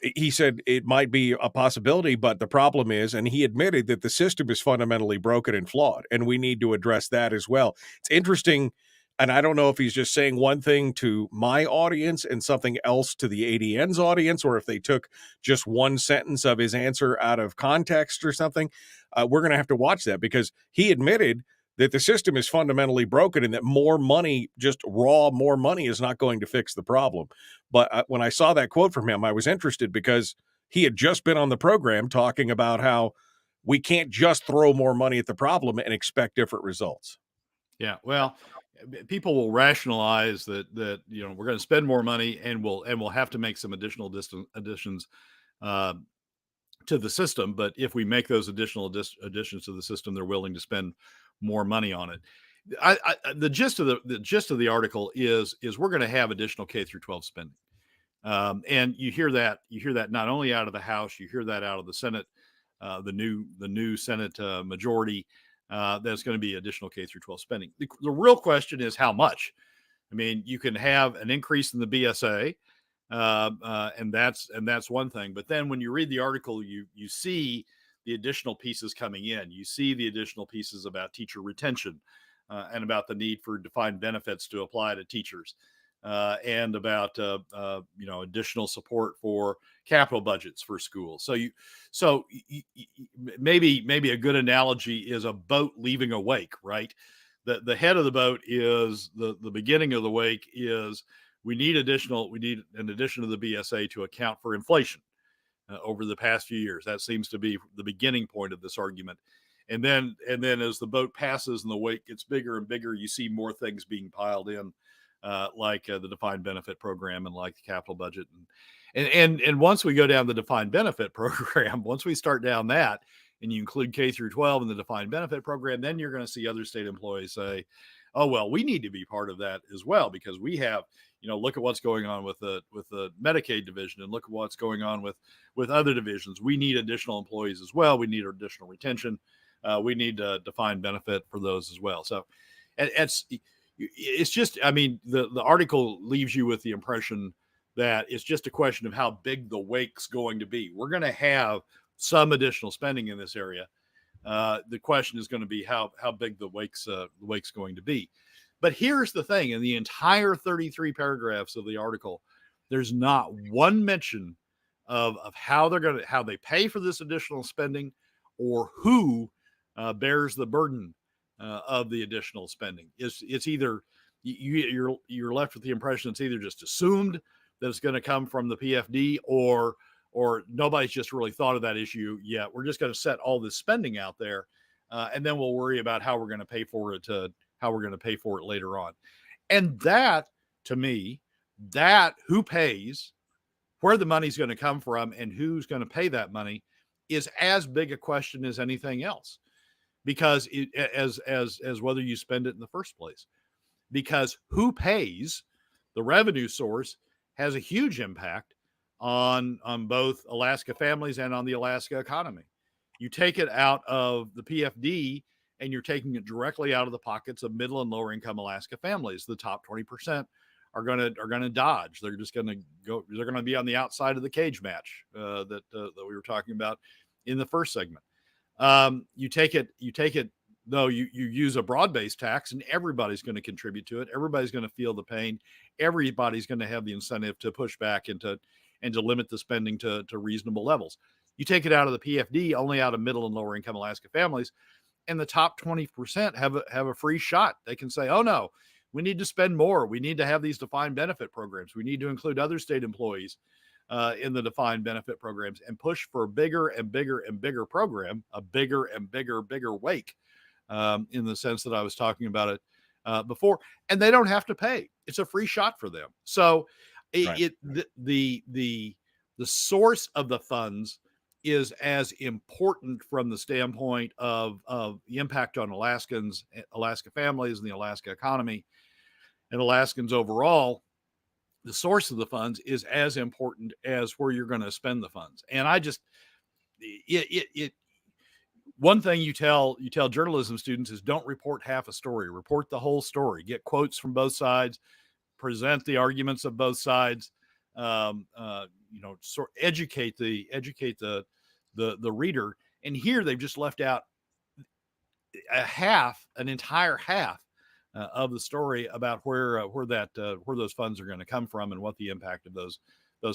it might be a possibility, but the problem is, and he admitted that the system is fundamentally broken and flawed, and we need to address that as well. It's interesting, and I don't know if he's just saying one thing to my audience and something else to the ADN's audience, or if they took just one sentence of his answer out of context or something. We're going to have to watch that, because he admitted that the system is fundamentally broken and that more money, just raw more money, is not going to fix the problem. But when I saw that quote from him, I was interested, because he had just been on the program talking about how we can't just throw more money at the problem and expect different results. Yeah, well, people will rationalize that we're going to spend more money and we'll have to make some additional additions to the system. But if we make those additional additions to the system, they're willing to spend more money on it. The gist of the article is we're going to have additional K through 12 spending, and you hear that not only out of the House, you hear that out of the Senate, the new Senate majority. That's going to be additional K through 12 spending. The real question is how much. I mean, you can have an increase in the BSA, and that's one thing. But then when you read the article, you see the additional pieces coming in. You see the additional pieces about teacher retention, and about the need for defined benefits to apply to teachers, and about additional support for capital budgets for schools. So maybe a good analogy is a boat leaving a wake, right? The head of the boat is the beginning of the wake is we need an addition to the BSA to account for inflation over the past few years. That seems to be the beginning point of this argument. And then as the boat passes and the wake gets bigger and bigger, you see more things being piled in, like the defined benefit program and like the capital budget. And once we go down the defined benefit program, once we start down that, and you include K through 12 in the defined benefit program, then you're going to see other state employees say, oh, well, we need to be part of that as well, because we have, look at what's going on with the Medicaid division, and look at what's going on with other divisions. We need additional employees as well. We need additional retention. We need a defined benefit for those as well. So it's just, I mean, the article leaves you with the impression that it's just a question of how big the wake's going to be. We're going to have some additional spending in this area. The question is going to be how big the wake's going to be. But here's the thing: in the entire 33 paragraphs of the article, there's not one mention of how they pay for this additional spending, or who bears the burden of the additional spending. It's either you're left with the impression it's either just assumed that it's going to come from the PFD, or nobody's just really thought of that issue yet. We're just going to set all this spending out there, and then we'll worry about how we're going to pay for it later on. And that, to me, that who pays, where the money's going to come from, and who's going to pay that money is as big a question as anything else, because as whether you spend it in the first place, because who pays, the revenue source, has a huge impact on both Alaska families and on the Alaska economy. You take it out of the PFD and you're taking it directly out of the pockets of middle and lower income Alaska families. The top 20% are going to dodge. They're just going to go. They're going to be on the outside of the cage match that we were talking about in the first segment. You take it. Though you use a broad-based tax, and everybody's going to contribute to it. Everybody's going to feel the pain. Everybody's going to have the incentive to push back and to limit the spending to reasonable levels. You take it out of the PFD, only out of middle and lower income Alaska families, and the top 20% have a free shot. They can say, "Oh no, we need to spend more. We need to have these defined benefit programs. We need to include other state employees in the defined benefit programs, and push for a bigger and bigger and bigger program, a bigger and bigger wake." In the sense that I was talking about it before, and they don't have to pay. It's a free shot for them. So the source of the funds is as important from the standpoint of the impact on Alaskans, Alaska families, and the Alaska economy, and Alaskans overall. The source of the funds is as important as where you're going to spend the funds. And I just, one thing you tell journalism students is don't report half a story, report the whole story, get quotes from both sides, present the arguments of both sides, educate the reader. And here they've just left out an entire half of the story about where those funds are going to come from and what the impact of those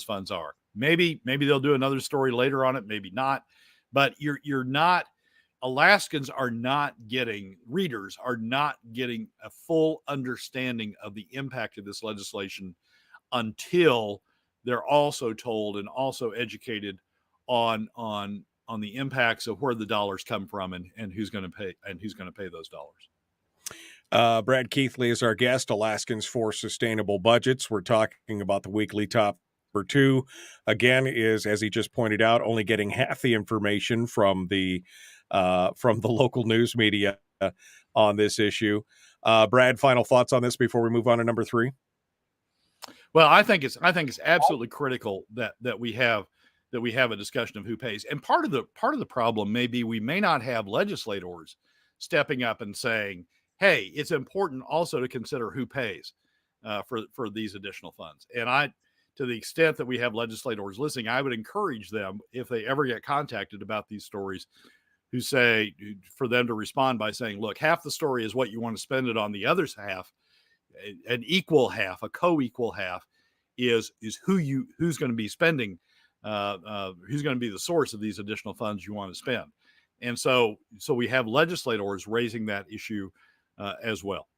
funds are. Maybe they'll do another story later on it, maybe not, but you're not. Alaskans readers are not getting a full understanding of the impact of this legislation until they're also told and also educated on the impacts of where the dollars come from and who's going to pay those dollars. Brad Keithley is our guest, Alaskans for Sustainable Budgets. We're talking about the weekly top. Number 2, again, is, as he just pointed out, only getting half the information from the local news media on this issue. Brad, final thoughts on this before we move on to number 3? Well, I think it's absolutely critical that we have a discussion of who pays. And part of the problem may be we may not have legislators stepping up and saying, "Hey, it's important also to consider who pays for these additional funds." And to the extent that we have legislators listening, I would encourage them, if they ever get contacted about these stories, for them to respond by saying, "Look, half the story is what you want to spend it on. The other half, an equal half, a co-equal half, is who's going to be spending, who's going to be the source of these additional funds you want to spend." And so we have legislators raising that issue as well.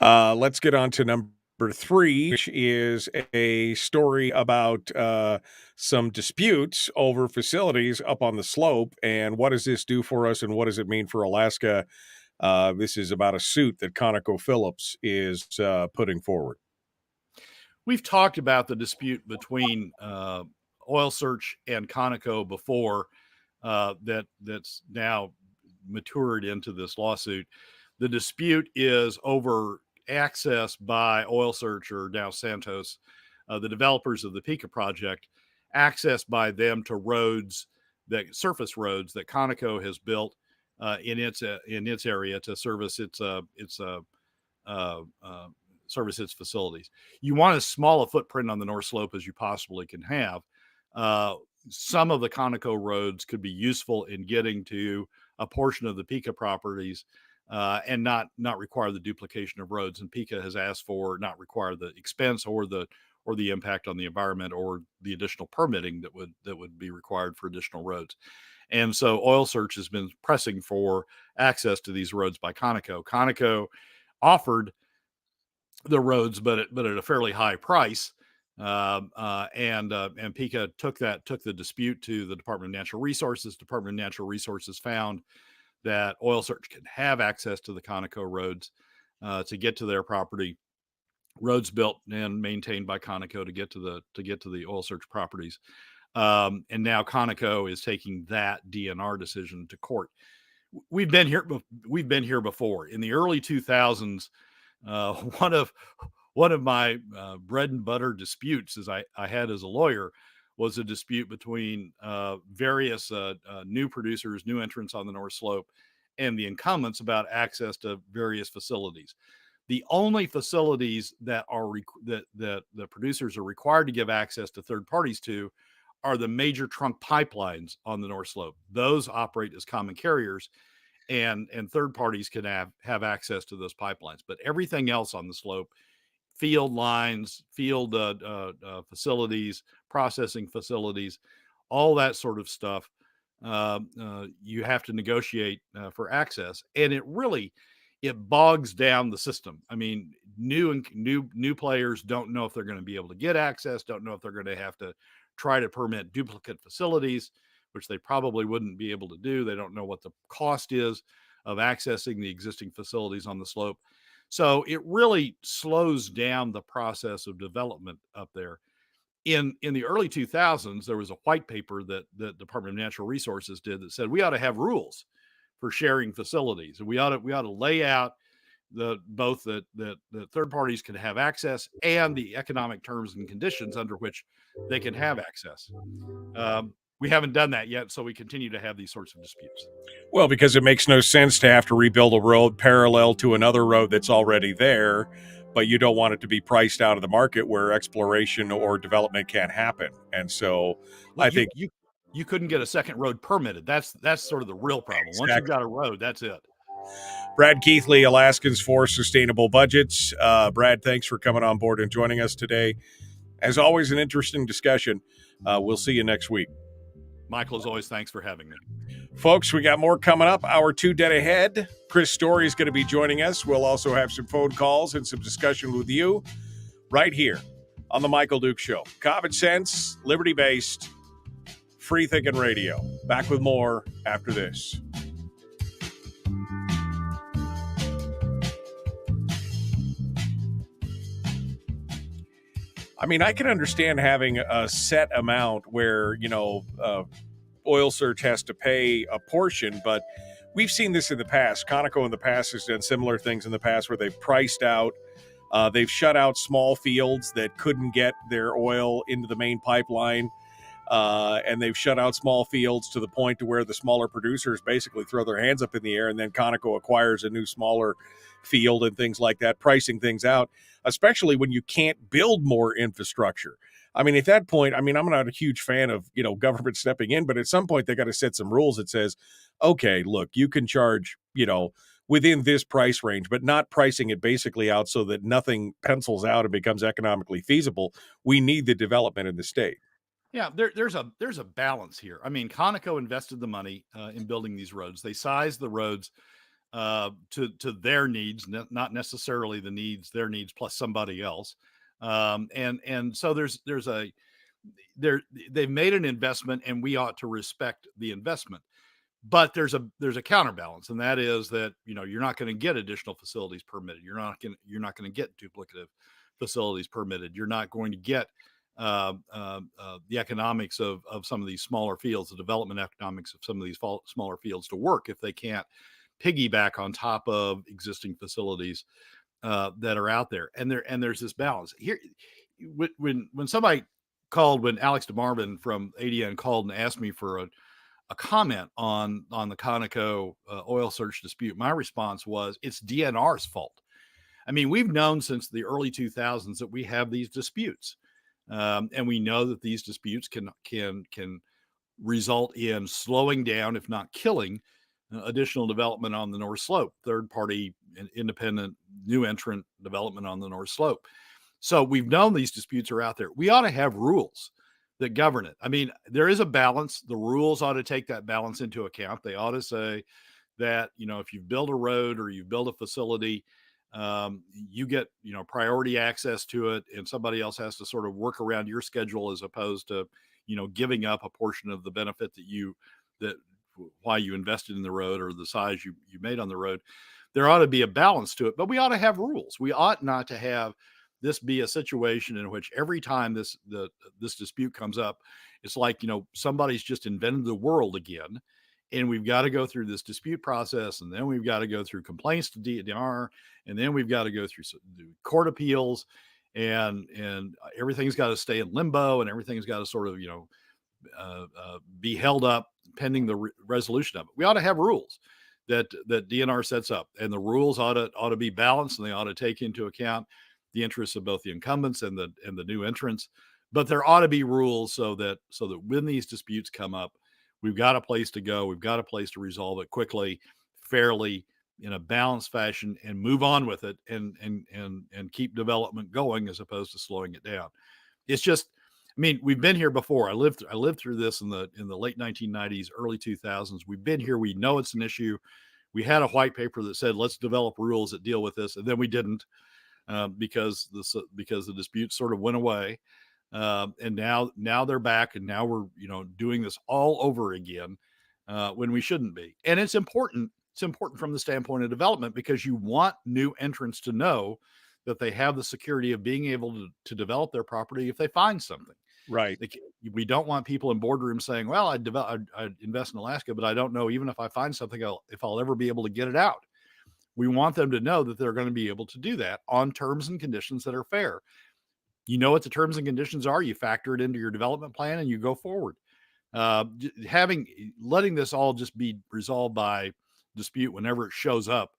Let's get on to number 3, which is a story about some disputes over facilities up on the slope. And what does this do for us, and what does it mean for Alaska? This is about a suit that ConocoPhillips is putting forward. We've talked about the dispute between Oil Search and Conoco before, that's now matured into this lawsuit. The dispute is over access by Oil Search, or now Santos, the developers of the Pica project, access by them to surface roads that Conoco has built in its area to service its facilities. You want as small a footprint on the North Slope as you possibly can have. some of the Conoco roads could be useful in getting to a portion of the Pica properties and not require the duplication of roads. And Pica has asked for not require the expense or the impact on the environment or the additional permitting that would be required for additional roads. And so Oil Search has been pressing for access to these roads by Conoco. Conoco offered the roads, but at a fairly high price. And Pica took the dispute to the Department of Natural Resources. Department of Natural Resources found that Oil Search can have access to the Conoco roads to get to their property. Roads built and maintained by Conoco to get to the Oil Search properties. And now Conoco is taking that DNR decision to court. We've been here before. In the early 2000s, one of my bread and butter disputes I had as a lawyer was a dispute between various new producers, new entrants on the North Slope, and the incumbents about access to various facilities. The only facilities that the producers are required to give access to third parties to are the major trunk pipelines on the North Slope. Those operate as common carriers, and third parties can have access to those pipelines. But everything else on the slope, field lines, field facilities, processing facilities, all that sort of stuff, you have to negotiate for access, and it bogs down the system. I mean, new players don't know if they're going to be able to get access, don't know if they're going to have to try to permit duplicate facilities, which they probably wouldn't be able to do. They don't know what the cost is of accessing the existing facilities on the slope. So it really slows down the process of development up there. In the early 2000s, there was a white paper that the Department of Natural Resources did that said we ought to have rules for sharing facilities, and we ought to lay out both that third parties can have access and the economic terms and conditions under which they can have access. We haven't done that yet, so we continue to have these sorts of disputes. Well, because it makes no sense to have to rebuild a road parallel to another road that's already there, but you don't want it to be priced out of the market where exploration or development can't happen. And so I think you couldn't get a second road permitted. That's sort of the real problem. Exactly. Once you've got a road, that's it. Brad Keithley, Alaskans for Sustainable Budgets. Brad, thanks for coming on board and joining us today. As always, an interesting discussion. We'll see you next week. Michael, as always, thanks for having me. Folks, we got more coming up. Hour 2 dead ahead. Chris Story is going to be joining us. We'll also have some phone calls and some discussion with you right here on The Michael Duke Show. Common sense, liberty-based, free-thinking radio. Back with more after this. I mean, I can understand having a set amount where, Oil Search has to pay a portion, but we've seen this in the past. Conoco in the past has done similar things in the past where they've priced out, they've shut out small fields that couldn't get their oil into the main pipeline, and they've shut out small fields to the point to where the smaller producers basically throw their hands up in the air, and then Conoco acquires a new smaller field and things like that, pricing things out, especially when you can't build more infrastructure. I mean, at that point, I'm not a huge fan of, government stepping in, but at some point they got to set some rules that says, okay, look, you can charge, within this price range, but not pricing it basically out so that nothing pencils out and becomes economically feasible. We need the development in the state. Yeah, there's a balance here. I mean, Conoco invested the money in building these roads. They sized the roads to their needs, not necessarily their needs plus somebody else. And so they've made an investment, and we ought to respect the investment. But there's a counterbalance, and that is that you're not going to get additional facilities permitted. You're not going to get duplicative facilities permitted. You're not going to get the economics of some of these smaller fields, the development economics of some of these smaller fields to work if they can't piggyback on top of existing facilities that are out there. And there's this balance here. When somebody called, when Alex DeMarvin from ADN called and asked me for a comment on the Conoco Oil Search dispute, my response was, it's DNR's fault. I mean, we've known since the early 2000s that we have these disputes. And we know that these disputes can result in slowing down, if not killing, additional development on the North Slope, third-party, independent, new entrant development on the North Slope. So we've known these disputes are out there. We ought to have rules that govern it. I mean, there is a balance. The rules ought to take that balance into account. They ought to say that, if you build a road or you build a facility, you get, priority access to it, and somebody else has to sort of work around your schedule, as opposed to, giving up a portion of the benefit that why you invested in the road or the size you made on the road. There ought to be a balance to it, but we ought to have rules. We ought not to have this be a situation in which every time this dispute comes up, it's like, somebody's just invented the world again, and we've got to go through this dispute process, and then we've got to go through complaints to DNR, and then we've got to go through court appeals, and everything's got to stay in limbo, and everything's got to sort of, be held up pending the resolution of it. We ought to have rules that DNR sets up, and the rules ought to be balanced, and they ought to take into account the interests of both the incumbents and the new entrants. But there ought to be rules so that when these disputes come up, we've got a place to go. We've got a place to resolve it quickly, fairly, in a balanced fashion, and move on with it, and keep development going, as opposed to slowing it down. It's just, I mean, we've been here before. I lived through this in the late 1990s, early 2000s. We've been here. We know it's an issue. We had a white paper that said, let's develop rules that deal with this, and then we didn't, because the dispute sort of went away. And now they're back, and now we're doing this all over again, when we shouldn't be. And it's important. It's important from the standpoint of development, because you want new entrants to know that they have the security of being able to develop their property if they find something. Right. We don't want people in boardrooms saying, well, I'd invest in Alaska, but I don't know, even if I find something, if I'll ever be able to get it out. We want them to know that they're going to be able to do that on terms and conditions that are fair. You know what the terms and conditions are, you factor it into your development plan, and you go forward. Letting this all just be resolved by dispute whenever it shows up,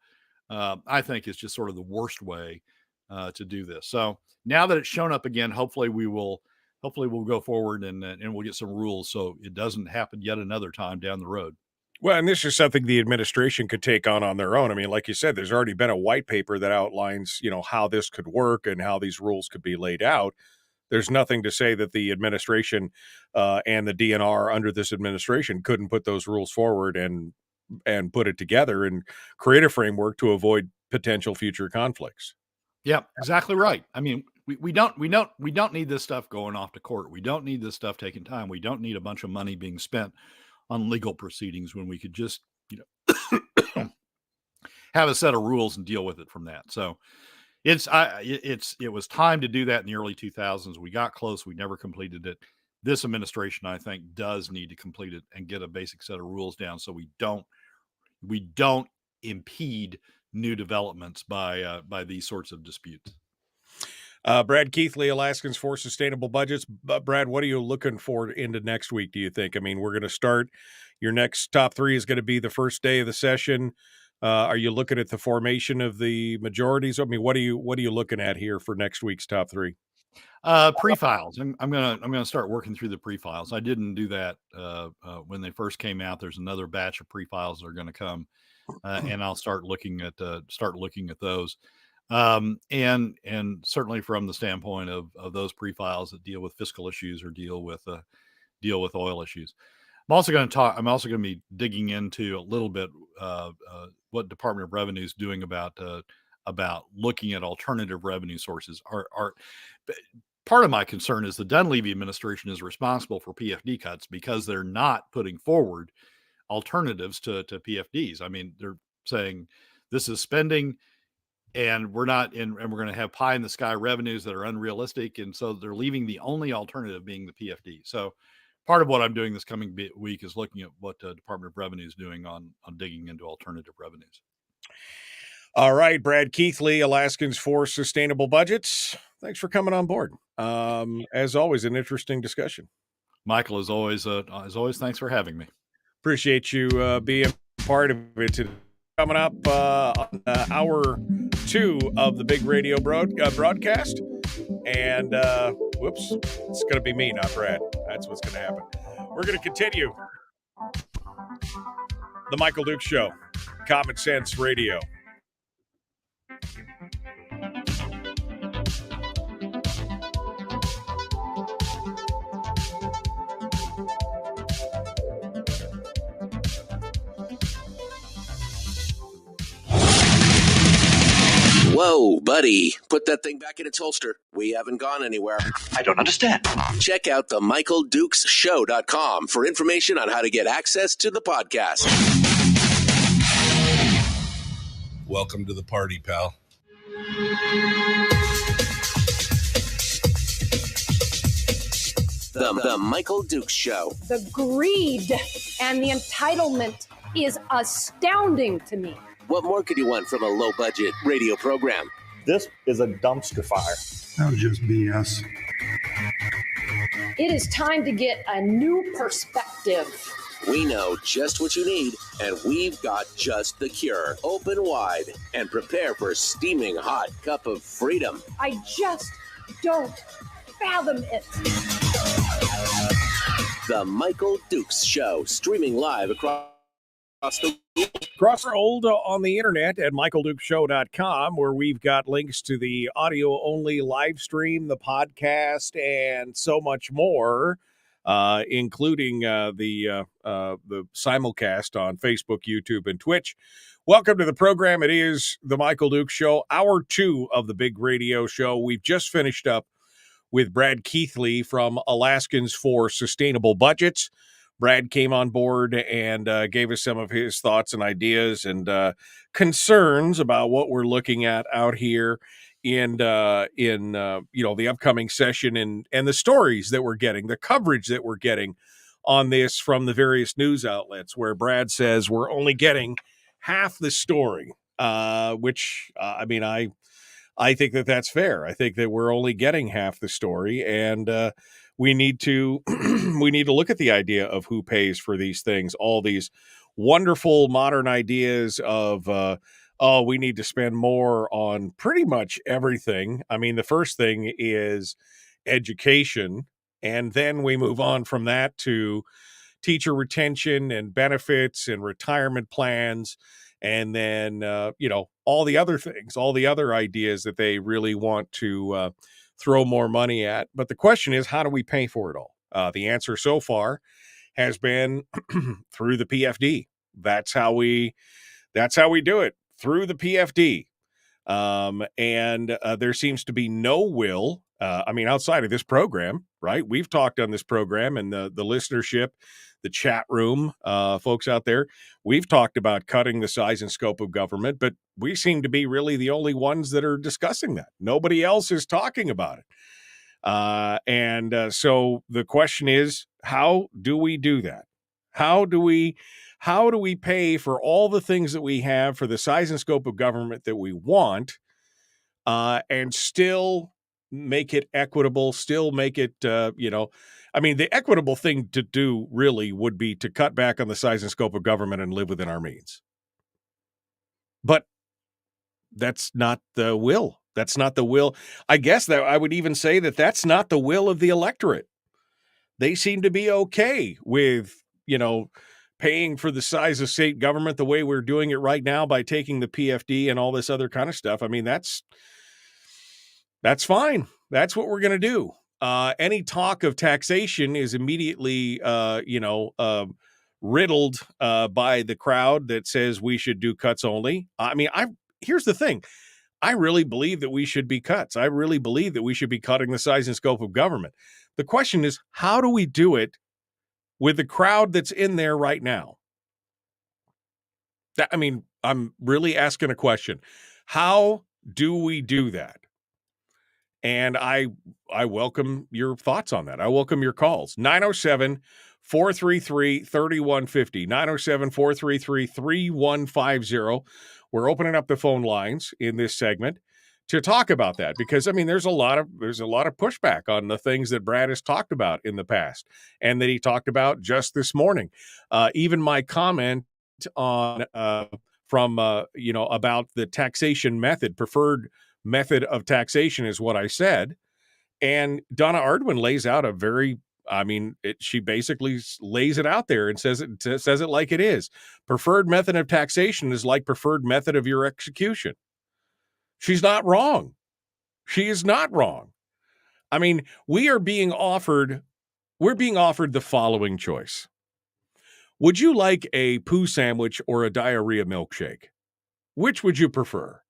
I think is just sort of the worst way to do this. So now that it's shown up again, hopefully we'll go forward, and we'll get some rules so it doesn't happen yet another time down the road. Well, and this is something the administration could take on their own. I mean, like you said, there's already been a white paper that outlines, how this could work and how these rules could be laid out. There's nothing to say that the administration and the DNR under this administration couldn't put those rules forward and put it together and create a framework to avoid potential future conflicts. Yeah, exactly right. I mean, we don't need this stuff going off to court. We don't need this stuff taking time. We don't need a bunch of money being spent on legal proceedings, when we could just, have a set of rules and deal with it from that. So it was time to do that in the early 2000s. We got close. We never completed it. This administration, I think, does need to complete it and get a basic set of rules down, so we don't impede new developments by these sorts of disputes. Brad Keithley, Alaskans for Sustainable Budgets. Brad, what are you looking for into next week, do you think? I mean, we're going to start, your next top three is going to be the first day of the session. Are you looking at the formation of the majorities? I mean, what are you looking at here for next week's top three? Pre-files. I'm gonna start working through the pre-files. I didn't do that when they first came out. There's another batch of pre-files that are going to come, and I'll start looking at those. And certainly from the standpoint of those pre-files that deal with fiscal issues or deal with oil issues. I'm also going to be digging into a little bit what Department of Revenue is doing about looking at alternative revenue sources. Part of my concern is the Dunleavy administration is responsible for PFD cuts because they're not putting forward alternatives to PFDs. I mean, they're saying this is spending, and we're going to have pie in the sky revenues that are unrealistic. And so they're leaving the only alternative being the PFD. So part of what I'm doing this coming week is looking at what Department of Revenue is doing on digging into alternative revenues. All right, Brad Keithley, Alaskans for Sustainable Budgets. Thanks for coming on board. As always, an interesting discussion. Michael, as always, thanks for having me. Appreciate you being part of it today. Coming up on hour 2 of the big radio broadcast, and Whoops. It's going to be me, not Brad. That's what's going to happen. We're going to continue. The Michael Duke Show. Common Sense Radio. Whoa, buddy. Put that thing back in its holster. We haven't gone anywhere. I don't understand. Check out the MichaelDukesShow.com for information on how to get access to the podcast. Welcome to the party, pal. The Michael Dukes Show. The greed and the entitlement is astounding to me. What more could you want from a low-budget radio program? This is a dumpster fire. That's just BS. It is time to get a new perspective. We know just what you need, and we've got just the cure. Open wide and prepare for a steaming hot cup of freedom. I just don't fathom it. The Michael Dukes Show, streaming live across the Cross Road on the internet at michaeldukeshow.com, where we've got links to the audio-only live stream, the podcast, and so much more, including the simulcast on Facebook, YouTube, and Twitch. Welcome to the program. It is the Michael Duke Show, hour 2 of the big radio show. We've just finished up with Brad Keithley from Alaskans for Sustainable Budgets. Brad came on board and gave us some of his thoughts and ideas and concerns about what we're looking at out here in the upcoming session and the stories that we're getting, the coverage that we're getting on this from the various news outlets, where Brad says we're only getting half the story, which I think that that's fair. I think that we're only getting half the story, and we need to look at the idea of who pays for these things, all these wonderful modern ideas of, we need to spend more on pretty much everything. I mean, the first thing is education, and then we move on from that to teacher retention and benefits and retirement plans, and then, all the other things, all the other ideas that they really want to throw more money at. But the question is, how do we pay for it all? The answer so far has been through the PFD. That's how we do it, through the PFD. And there seems to be no will. Outside of this program, right? We've talked on this program, and the listenership, the chat room, folks out there, we've talked about cutting the size and scope of government, but we seem to be really the only ones that are discussing that. Nobody else is talking about it. So the question is, how do we do that? How do we pay for all the things that we have for the size and scope of government that we want, and still make it equitable, still make it, the equitable thing to do really would be to cut back on the size and scope of government and live within our means. But that's not the will. That's not the will. I guess that I would even say that that's not the will of the electorate. They seem to be okay with, paying for the size of state government the way we're doing it right now by taking the PFD and all this other kind of stuff. I mean, that's fine. That's what we're going to do. Any talk of taxation is immediately, riddled by the crowd that says we should do cuts only. Here's the thing. I really believe that we should be cuts. I really believe that we should be cutting the size and scope of government. The question is, how do we do it with the crowd that's in there right now? I'm really asking a question. How do we do that? And I welcome your thoughts on that. I welcome your calls. 907-433-3150. 907-433-3150. We're opening up the phone lines in this segment to talk about that, because there's a lot of pushback on the things that Brad has talked about in the past and that he talked about just this morning. Even my comment on about the taxation method, preferred method of taxation is what I said. And Donna Ardwin lays out she basically lays it out there and says it like it is. Preferred method of taxation is like preferred method of your execution. She's not wrong. She is not wrong. I mean, we're being offered the following choice. Would you like a poo sandwich or a diarrhea milkshake? Which would you prefer?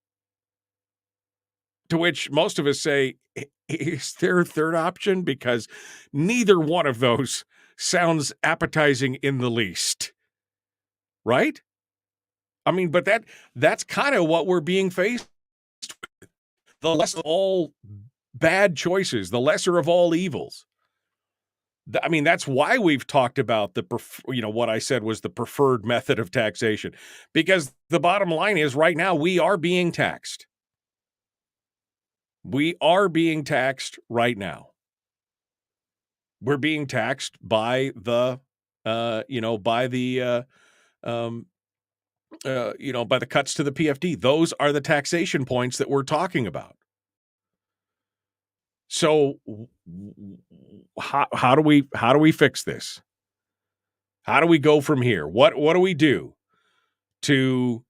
To which most of us say, is there a third option? Because neither one of those sounds appetizing in the least. Right? I mean, but that's kind of what we're being faced with. The lesser of all bad choices, the lesser of all evils. I mean, that's why we've talked about what I said was the preferred method of taxation. Because the bottom line is right now we are being taxed. We are being taxed right now. We're being taxed by the by the cuts to the PFD. Those are the taxation points that we're talking about. So how do we fix this? How do we go from here? What do we do to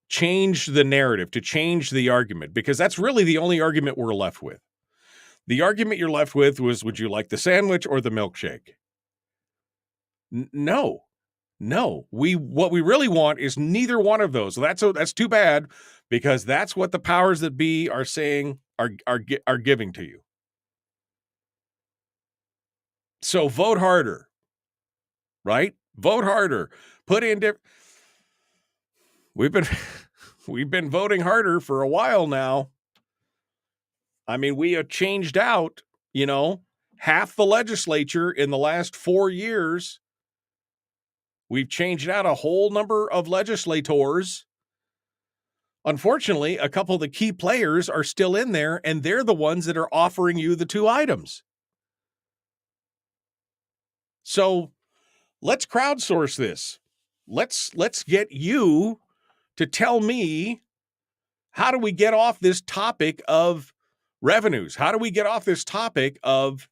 change the narrative, to change the argument? Because that's really the only argument we're left with. The argument you're left with was, would you like the sandwich or the milkshake? No. What we really want is neither one of those. So that's too bad, because that's what the powers that be are saying are giving to you. So vote harder, right? Vote harder. Put in We've been voting harder for a while now. I mean, we have changed out, half the legislature in the last 4 years. We've changed out a whole number of legislators. Unfortunately, a couple of the key players are still in there, and they're the ones that are offering you the two items. So let's crowdsource this. Let's get you to tell me, how do we get off this topic of revenues? How do we get off this topic of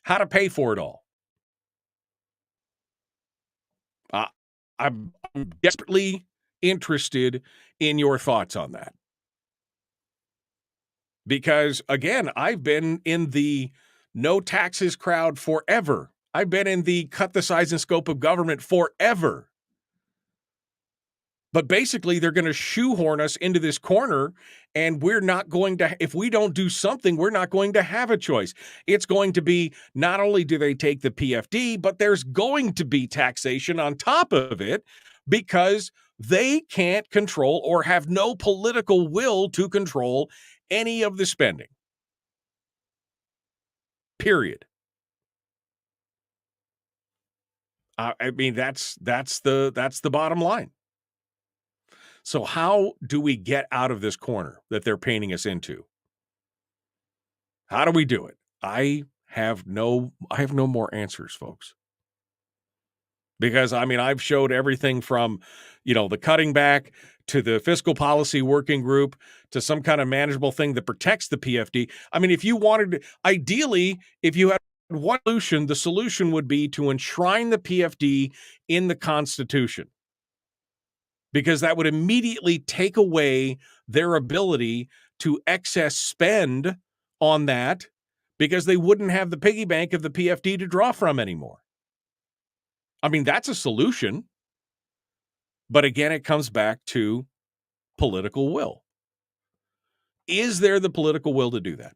how to pay for it all? I'm desperately interested in your thoughts on that. Because, again, I've been in the no taxes crowd forever. I've been in the cut the size and scope of government forever. But basically, they're going to shoehorn us into this corner, and we're not going to, if we don't do something, we're not going to have a choice. It's going to be, not only do they take the PFD, but there's going to be taxation on top of it, because they can't control or have no political will to control any of the spending. Period. I mean, that's the bottom line. So how do we get out of this corner that they're painting us into? How do we do it? I have no more answers, folks. Because, I mean, I've showed everything from, the cutting back to the fiscal policy working group to some kind of manageable thing that protects the PFD. I mean, if you wanted, ideally, if you had one solution, the solution would be to enshrine the PFD in the Constitution. Because that would immediately take away their ability to excess spend on that, because they wouldn't have the piggy bank of the PFD to draw from anymore. I mean, that's a solution. But again, it comes back to political will. Is there the political will to do that?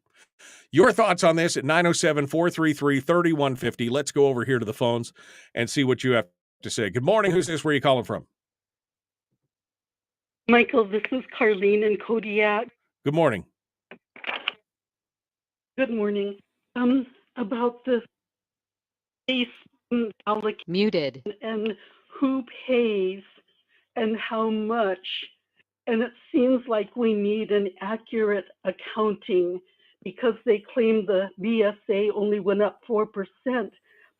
Your thoughts on this at 907-433-3150. Let's go over here to the phones and see what you have to say. Good morning. Who's this? Where are you calling from? Michael, this is Carlene in Kodiak. Good morning. Good morning. About the base allocation Muted. and who pays and how much. And it seems like we need an accurate accounting, because they claim the BSA only went up 4%.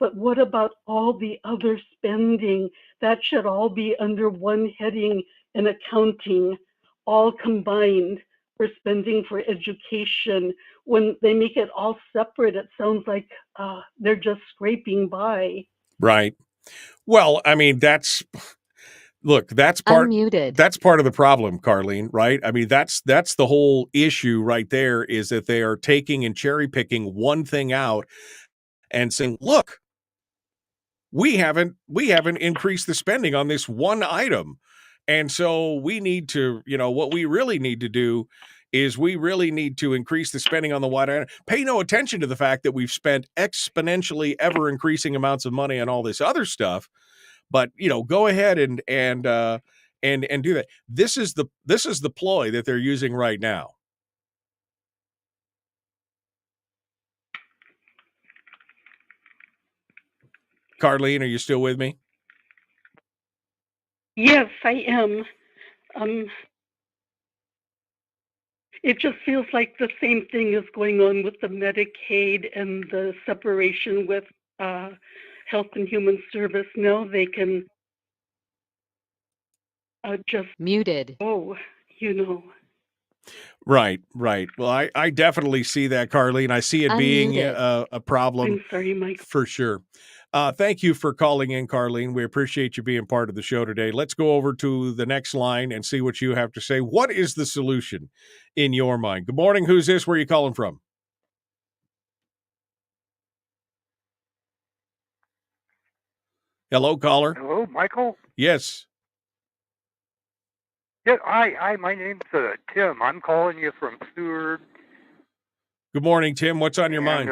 But what about all the other spending? That should all be under one heading in accounting, all combined. for spending for education. When they make it all separate, it sounds like they're just scraping by. Right. Well, I mean, that's part Unmuted. that's part of the problem, Carlene, right? I mean, that's the whole issue right there, is that they are taking and cherry picking one thing out and saying, look, we haven't increased the spending on this one item. And so we need to, what we really need to do is we really need to increase the spending on the wide item. Pay no attention to the fact that we've spent exponentially ever increasing amounts of money on all this other stuff. But, go ahead and do that. This is the ploy that they're using right now. Carlene, are you still with me? Yes, I am. It just feels like the same thing is going on with the Medicaid and the separation with Health and Human Service. Now they can just Muted. Right. Well, I definitely see that, Carlene. I see it being Unmuted. a problem. I'm sorry, Mike. For sure. Thank you for calling in, Carlene. We appreciate you being part of the show today. Let's go over to the next line and see what you have to say. What is the solution in your mind? Good morning. Who's this? Where are you calling from? Hello, caller. Hello, Michael? Yes. Yeah, hi. My name's Tim. I'm calling you from Seward. Good morning, Tim. What's on your mind?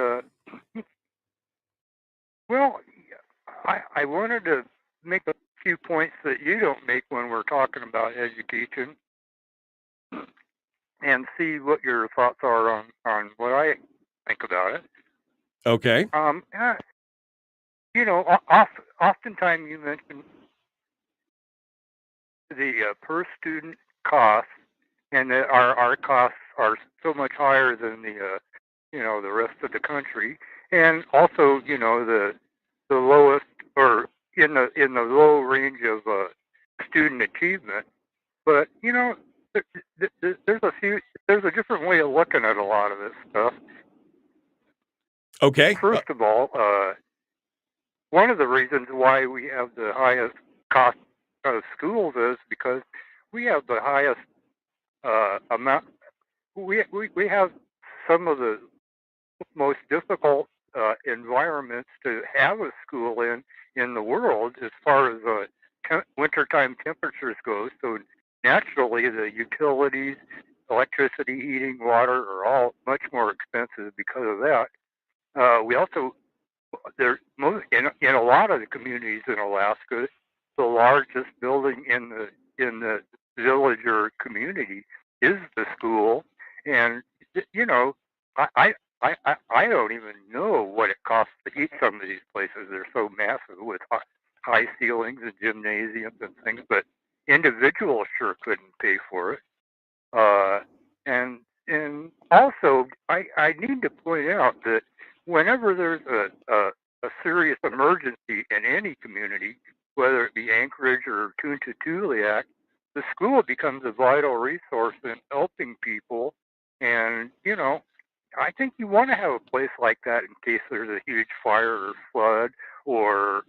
Well, I wanted to make a few points that you don't make when we're talking about education, and see what your thoughts are on what I think about it. Okay. Oftentimes you mention the per student costs, and that our costs are so much higher than the rest of the country, and also the lowest, or in the low range of student achievement. But there's a different way of looking at a lot of this stuff. Okay. First of all, one of the reasons why we have the highest cost of schools is because we have the highest amount. We have some of the most difficult environments to have a school in the world, as far as wintertime temperatures go. So naturally, the utilities, electricity, heating, water are all much more expensive because of that. We also, in a lot of the communities in Alaska, the largest building in the village or community is the school, and I don't even know what it costs to heat some of these places. They're so massive with high ceilings and gymnasiums and things, but individuals sure couldn't pay for it. And also, I need to point out that whenever there's a serious emergency in any community, whether it be Anchorage or Tuntatuliak, the school becomes a vital resource in helping people. And I think you want to have a place like that in case there's a huge fire or flood, or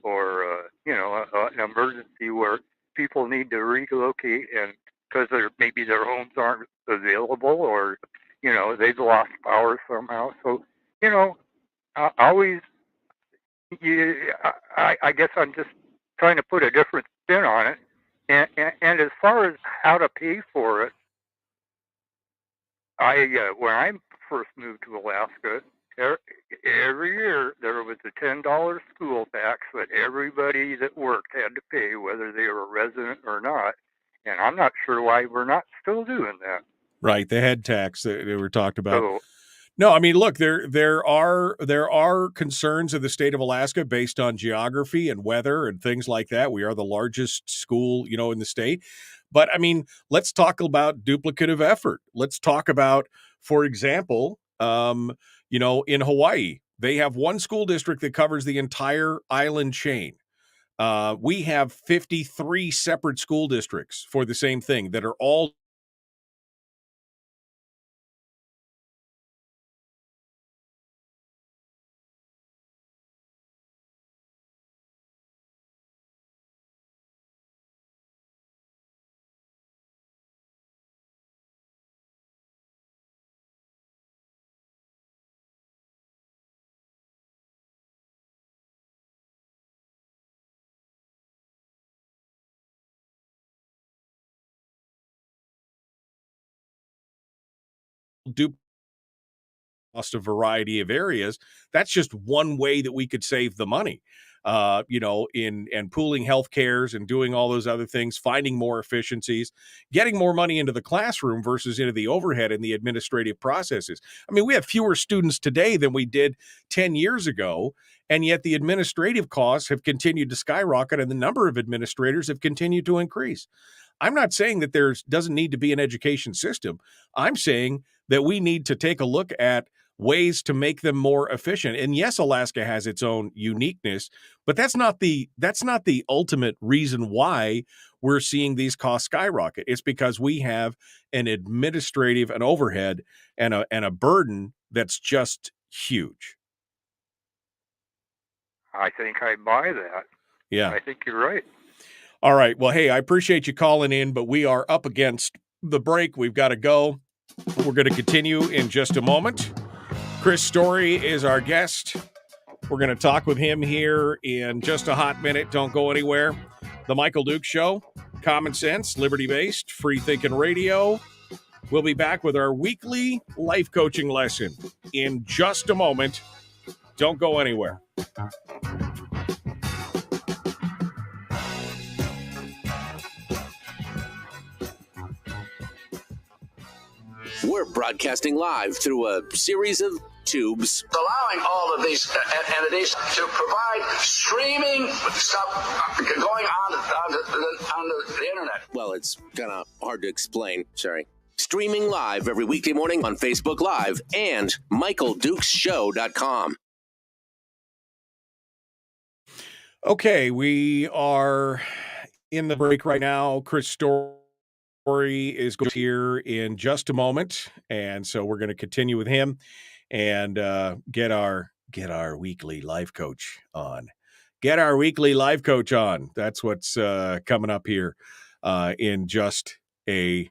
an emergency where people need to relocate, and because maybe their homes aren't available, or they've lost power somehow. So always, I guess I'm just trying to put a different spin on it. And as far as how to pay for it, when I first moved to Alaska, every year there was a $10 school tax that everybody that worked had to pay, whether they were a resident or not. And I'm not sure why we're not still doing that. Right, the head tax that they were talked about. So, no, I mean, look, there are concerns in the state of Alaska based on geography and weather and things like that. We are the largest school, in the state. But I mean, let's talk about duplicative effort. Let's talk about, for example, in Hawaii, they have one school district that covers the entire island chain. We have 53 separate school districts for the same thing that are all due cost a variety of areas. That's just one way that we could save the money. In pooling health cares and doing all those other things, finding more efficiencies, getting more money into the classroom versus into the overhead and the administrative processes. I mean, we have fewer students today than we did 10 years ago, and yet the administrative costs have continued to skyrocket and the number of administrators have continued to increase. I'm not saying that there doesn't need to be an education system. I'm saying that we need to take a look at ways to make them more efficient. And yes, Alaska has its own uniqueness, but that's not the ultimate reason why we're seeing these costs skyrocket. It's because we have an administrative, an overhead, and a burden that's just huge. I think I buy that. Yeah. I think you're right. All right. Well, hey, I appreciate you calling in, but we are up against the break. We've got to go. We're going to continue in just a moment. Chris Story is our guest. We're going to talk with him here in just a hot minute. Don't go anywhere. The Michael Duke Show, common sense, liberty-based, free-thinking radio. We'll be back with our weekly life coaching lesson in just a moment. Don't go anywhere. We're broadcasting live through a series of tubes. Allowing all of these entities to provide streaming stuff going on the internet. Well, it's kind of hard to explain. Sorry. Streaming live every weekday morning on Facebook Live and MichaelDukesShow.com. Okay, we are in the break right now. Chris Story is going to be here in just a moment, and so we're going to continue with him and get our weekly life coach on. Get our weekly life coach on. That's what's coming up here in just a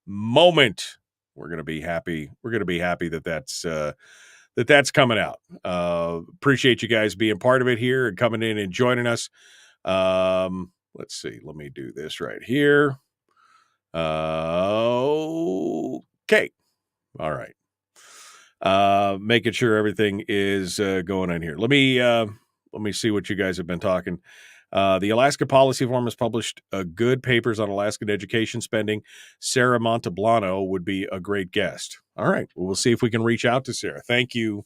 moment. We're going to be happy. We're going to be happy that that's coming out. Appreciate you guys being part of it here and coming in and joining us. Let's see. Let me do this right here. Okay. All right. Making sure everything is going on here. Let me see what you guys have been talking. The Alaska Policy Forum has published good papers on Alaskan education spending. Sarah Monteblano would be a great guest. All right. Well, we'll see if we can reach out to Sarah. Thank you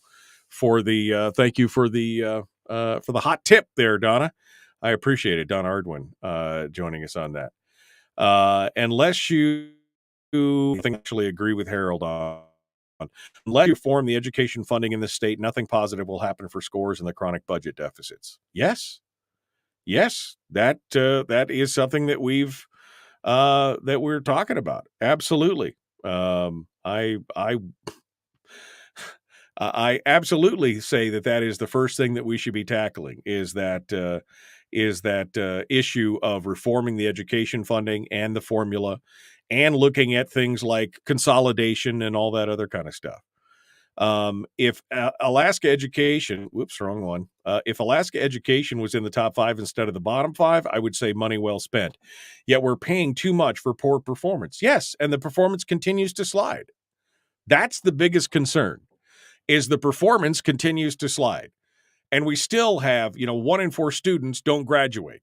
for the hot tip there, Donna. I appreciate it. Donna Ardwin joining us on that. Unless you actually agree with Harold on, unless you reform the education funding in the state, nothing positive will happen for scores and the chronic budget deficits. Yes, that is something that we're talking about. Absolutely. I absolutely say that is the first thing that we should be tackling is that issue of reforming the education funding and the formula and looking at things like consolidation and all that other kind of stuff. If Alaska education, wrong one. If Alaska education was in the top 5 instead of the bottom 5, I would say money well spent. Yet we're paying too much for poor performance. Yes, and the performance continues to slide. That's the biggest concern, is the performance continues to slide. And we still have, 1 in 4 students don't graduate.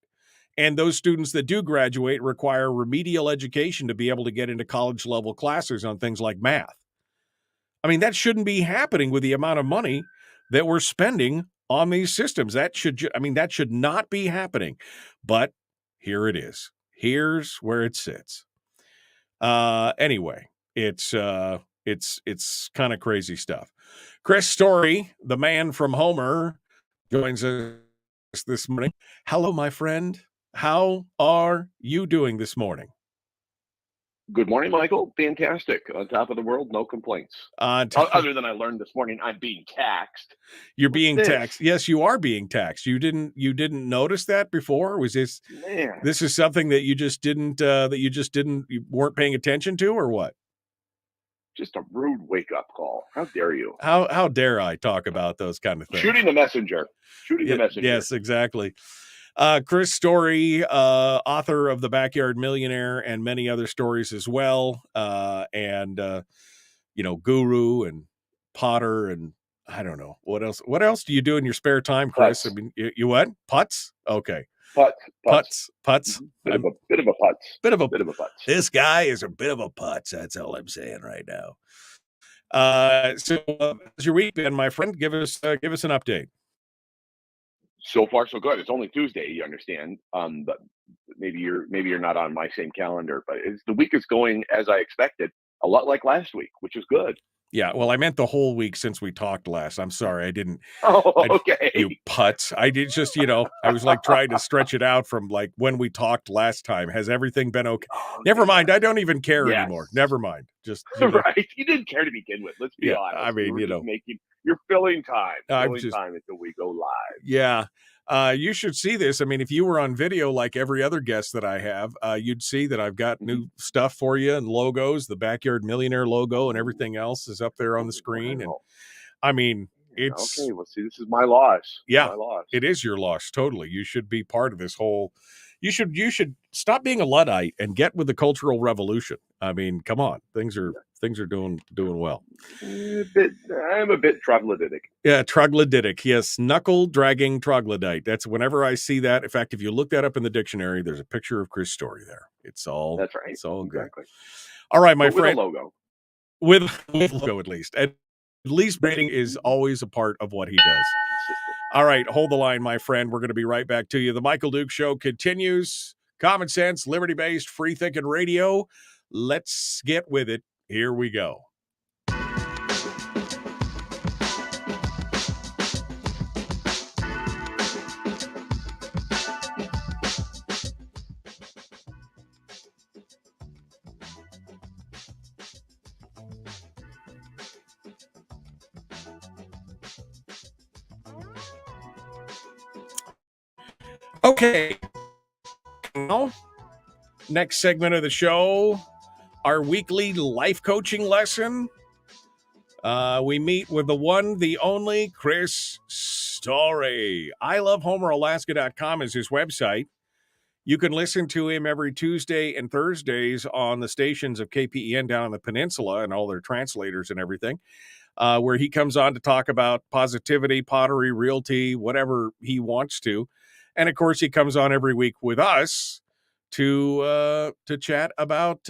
And those students that do graduate require remedial education to be able to get into college level classes on things like math. I mean, that shouldn't be happening with the amount of money that we're spending on these systems. That should not be happening. But here it is. Here's where it sits. Anyway, it's kind of crazy stuff. Chris Story, the man from Homer, joins us this morning. Hello, my friend. How are you doing this morning? Good morning, Michael. Fantastic. On top of the world, no complaints. Other than I learned this morning, I'm being taxed. You're being taxed. Yes, you are being taxed. You didn't notice that before? Was this? Man. This is something that you weren't paying attention to, or what? Just a rude wake-up call. How dare you? How dare I talk about those kind of things? Shooting the messenger. Yes, exactly. Chris Story, author of The Backyard Millionaire and many other stories as well. guru and potter and I don't know what else. What else do you do in your spare time, Chris? Putts. I mean, you what? Putts? Okay. Putts. Putts. Bit of a putts. Bit of a putts. This guy is a bit of a putz. That's all I'm saying right now. So how's your week been, my friend? Give us an update. So far, so good. It's only Tuesday, you understand. But maybe you're not on my same calendar. But the week is going as I expected. A lot like last week, which is good. Yeah, well, I meant the whole week since we talked last. I'm sorry, I didn't. Oh, okay. You putz. I did just, I was like trying to stretch it out from like when we talked last time. Has everything been okay? Never mind. I don't even care anymore. Never mind. Just right. You didn't care to begin with. Let's be honest. I mean, you're filling time. Time until we go live. Yeah. You should see this. I mean, if you were on video like every other guest that I have, you'd see that I've got new stuff for you and logos. The Backyard Millionaire logo and everything else is up there on the screen. And I mean, it's okay. Well, see, this is my loss. Yeah, my loss. It is your loss. Totally. You should be part of this whole. You should stop being a Luddite and get with the Cultural Revolution. I mean, come on, things are doing well. I'm a bit troglodytic. Yeah, troglodytic. Yes, knuckle dragging troglodyte. That's whenever I see that. In fact, if you look that up in the dictionary, there's a picture of Chris Story there. It's all. That's right. It's all exactly. Good. All right, my With friend. a logo. With logo at least. At least Braiding is always a part of what he does. All right, hold the line, my friend. We're going to be right back to you. The Michael Duke Show continues. Common sense, liberty-based, free-thinking radio. Let's get with it. Here we go. Okay. Now, next segment of the show, our weekly life coaching lesson. We meet with the one, the only Chris Story. ilovehomeralaska.com is his website. You can listen to him every Tuesday and Thursdays on the stations of KPEN down in the peninsula and all their translators and everything, where he comes on to talk about positivity, pottery, realty, whatever he wants to. And of course, he comes on every week with us to chat about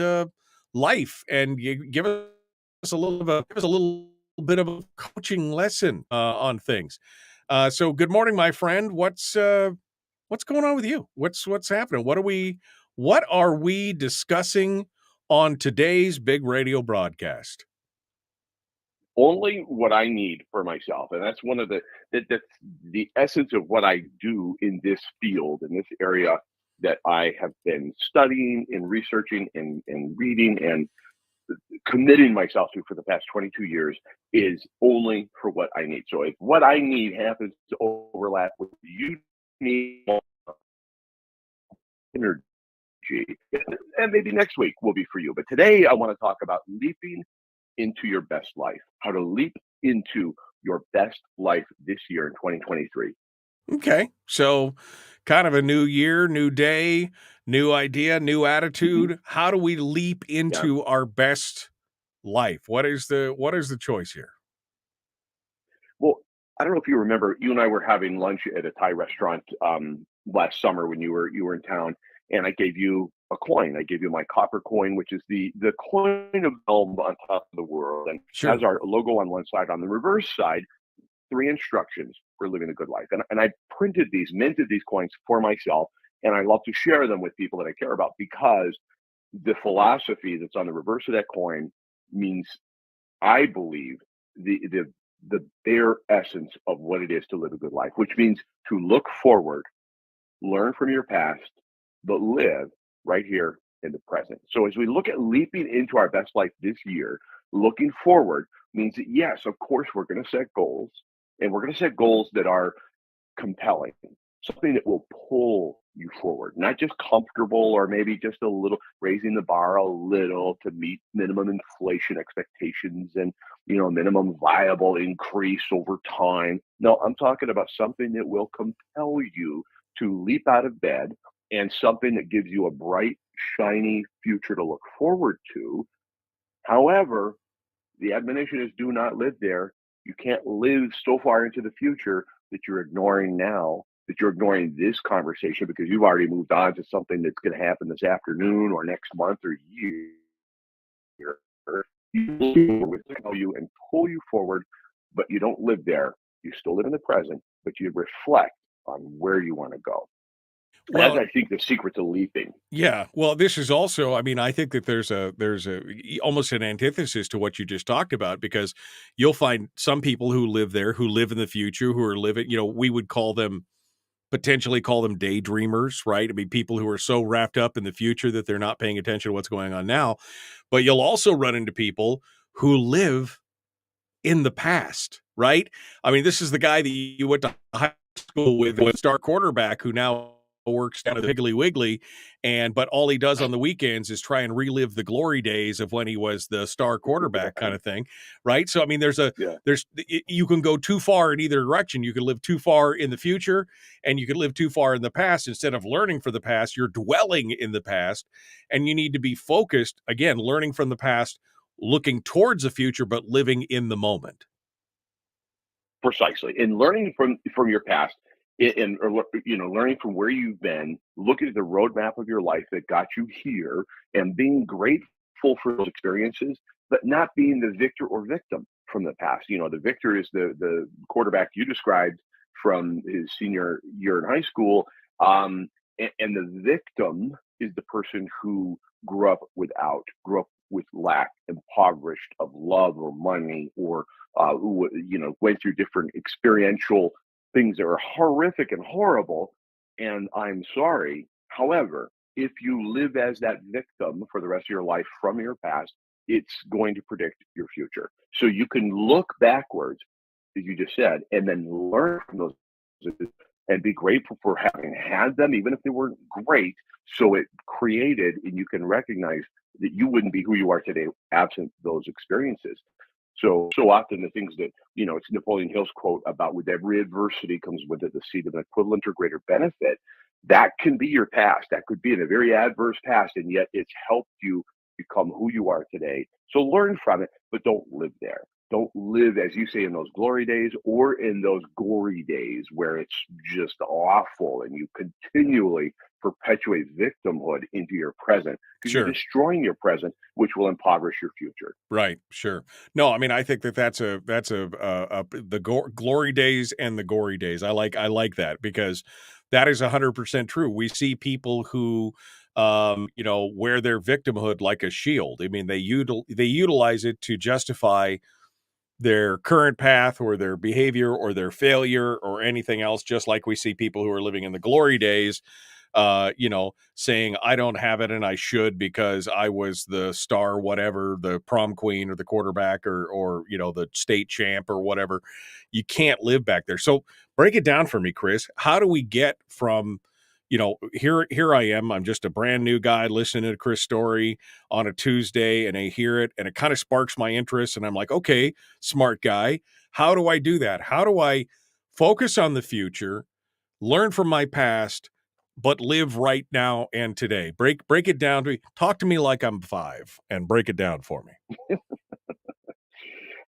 life and give us a little bit of a coaching lesson on things. So, good morning, my friend. What's going on with you? What's happening? What are we discussing on today's big radio broadcast? Only what I need for myself, and that's one of the essence of what I do in this field, in this area that I have been studying and researching and reading and committing myself to for the past 22 years is only for what I need. So if what I need happens to overlap with what you need, energy, and maybe next week will be for you. But today I want to talk about leaping into your best life, how to leap into your best life this year in 2023. Okay. So kind of a new year, new day, new idea, new attitude. Mm-hmm. How do we leap into our best life? What is the choice here? Well, I don't know if you remember, you and I were having lunch at a Thai restaurant last summer when you were in town, and I gave you a coin. I gave you my copper coin, which is the coin of Elm on top of the world, and has our logo on one side. On the reverse side, 3 instructions for living a good life. And I minted these coins for myself, and I love to share them with people that I care about, because the philosophy that's on the reverse of that coin means, I believe, the bare essence of what it is to live a good life, which means to look forward, learn from your past, but live right here in the present. So as we look at leaping into our best life this year, looking forward means that, yes, of course, we're going to set goals, and we're going to set goals that are compelling, something that will pull you forward, not just comfortable or maybe just a little, raising the bar a little to meet minimum inflation expectations and, minimum viable increase over time. No, I'm talking about something that will compel you to leap out of bed, and something that gives you a bright, shiny future to look forward to. However, The admonition is do not live there. You can't live so far into the future that you're ignoring now, that you're ignoring this conversation because you've already moved on to something that's going to happen this afternoon or next month or year. You tell you and pull you forward, but you don't live there. You still live in the present, but you reflect on where you want to go. That's, I think, the secret to leaping. Yeah. Well, this is also, I mean, I think that there's almost an antithesis to what you just talked about, because you'll find some people who live there, who live in the future, who are living, we would potentially call them daydreamers, right? I mean, people who are so wrapped up in the future that they're not paying attention to what's going on now. But you'll also run into people who live in the past, right? I mean, this is the guy that you went to high school with, star quarterback, who now works down at the Piggly Wiggly, but all he does on the weekends is try and relive the glory days of when he was the star quarterback, kind of thing, right? So I mean, you can go too far in either direction. You can live too far in the future, and you can live too far in the past. Instead of learning from the past, you're dwelling in the past, and you need to be focused, again, learning from the past, looking towards the future, but living in the moment. Precisely. And learning from your past, learning from where you've been, looking at the roadmap of your life that got you here, and being grateful for those experiences, but not being the victor or victim from the past. The victor is the quarterback you described from his senior year in high school, and the victim is the person who grew up with lack, impoverished of love or money, or who went through different experiential things that are horrific and horrible. And I'm sorry. However, if you live as that victim for the rest of your life from your past, it's going to predict your future. So you can look backwards, as you just said, and then learn from those and be grateful for having had them, even if they weren't great. So it created, and you can recognize that you wouldn't be who you are today absent those experiences. So often the things that, it's Napoleon Hill's quote about, with every adversity comes with it the seed of an equivalent or greater benefit. That can be your past. That could be in a very adverse past, and yet it's helped you become who you are today. So learn from it, but don't live there. Don't live, as you say, in those glory days or in those gory days where it's just awful and you continually perpetuate victimhood into your present, because Sure. You're destroying your present, which will impoverish your future. Right. Sure. No, I mean, I think that's the glory days and the gory days. I like that, because that is 100% true. We see people who, wear their victimhood like a shield. I mean, they utilize it to justify their current path or their behavior or their failure or anything else, just like we see people who are living in the glory days, saying, I don't have it and I should because I was the star, whatever, the prom queen or the quarterback or the state champ or whatever. You can't live back there. So break it down for me, Chris. How do we get from, here I am, I'm just a brand new guy listening to Chris' story on a Tuesday, and I hear it and it kind of sparks my interest. And I'm like, okay, smart guy, how do I do that? How do I focus on the future, learn from my past, but live right now and today? Break it down to me. Talk to me like I'm 5 and break it down for me.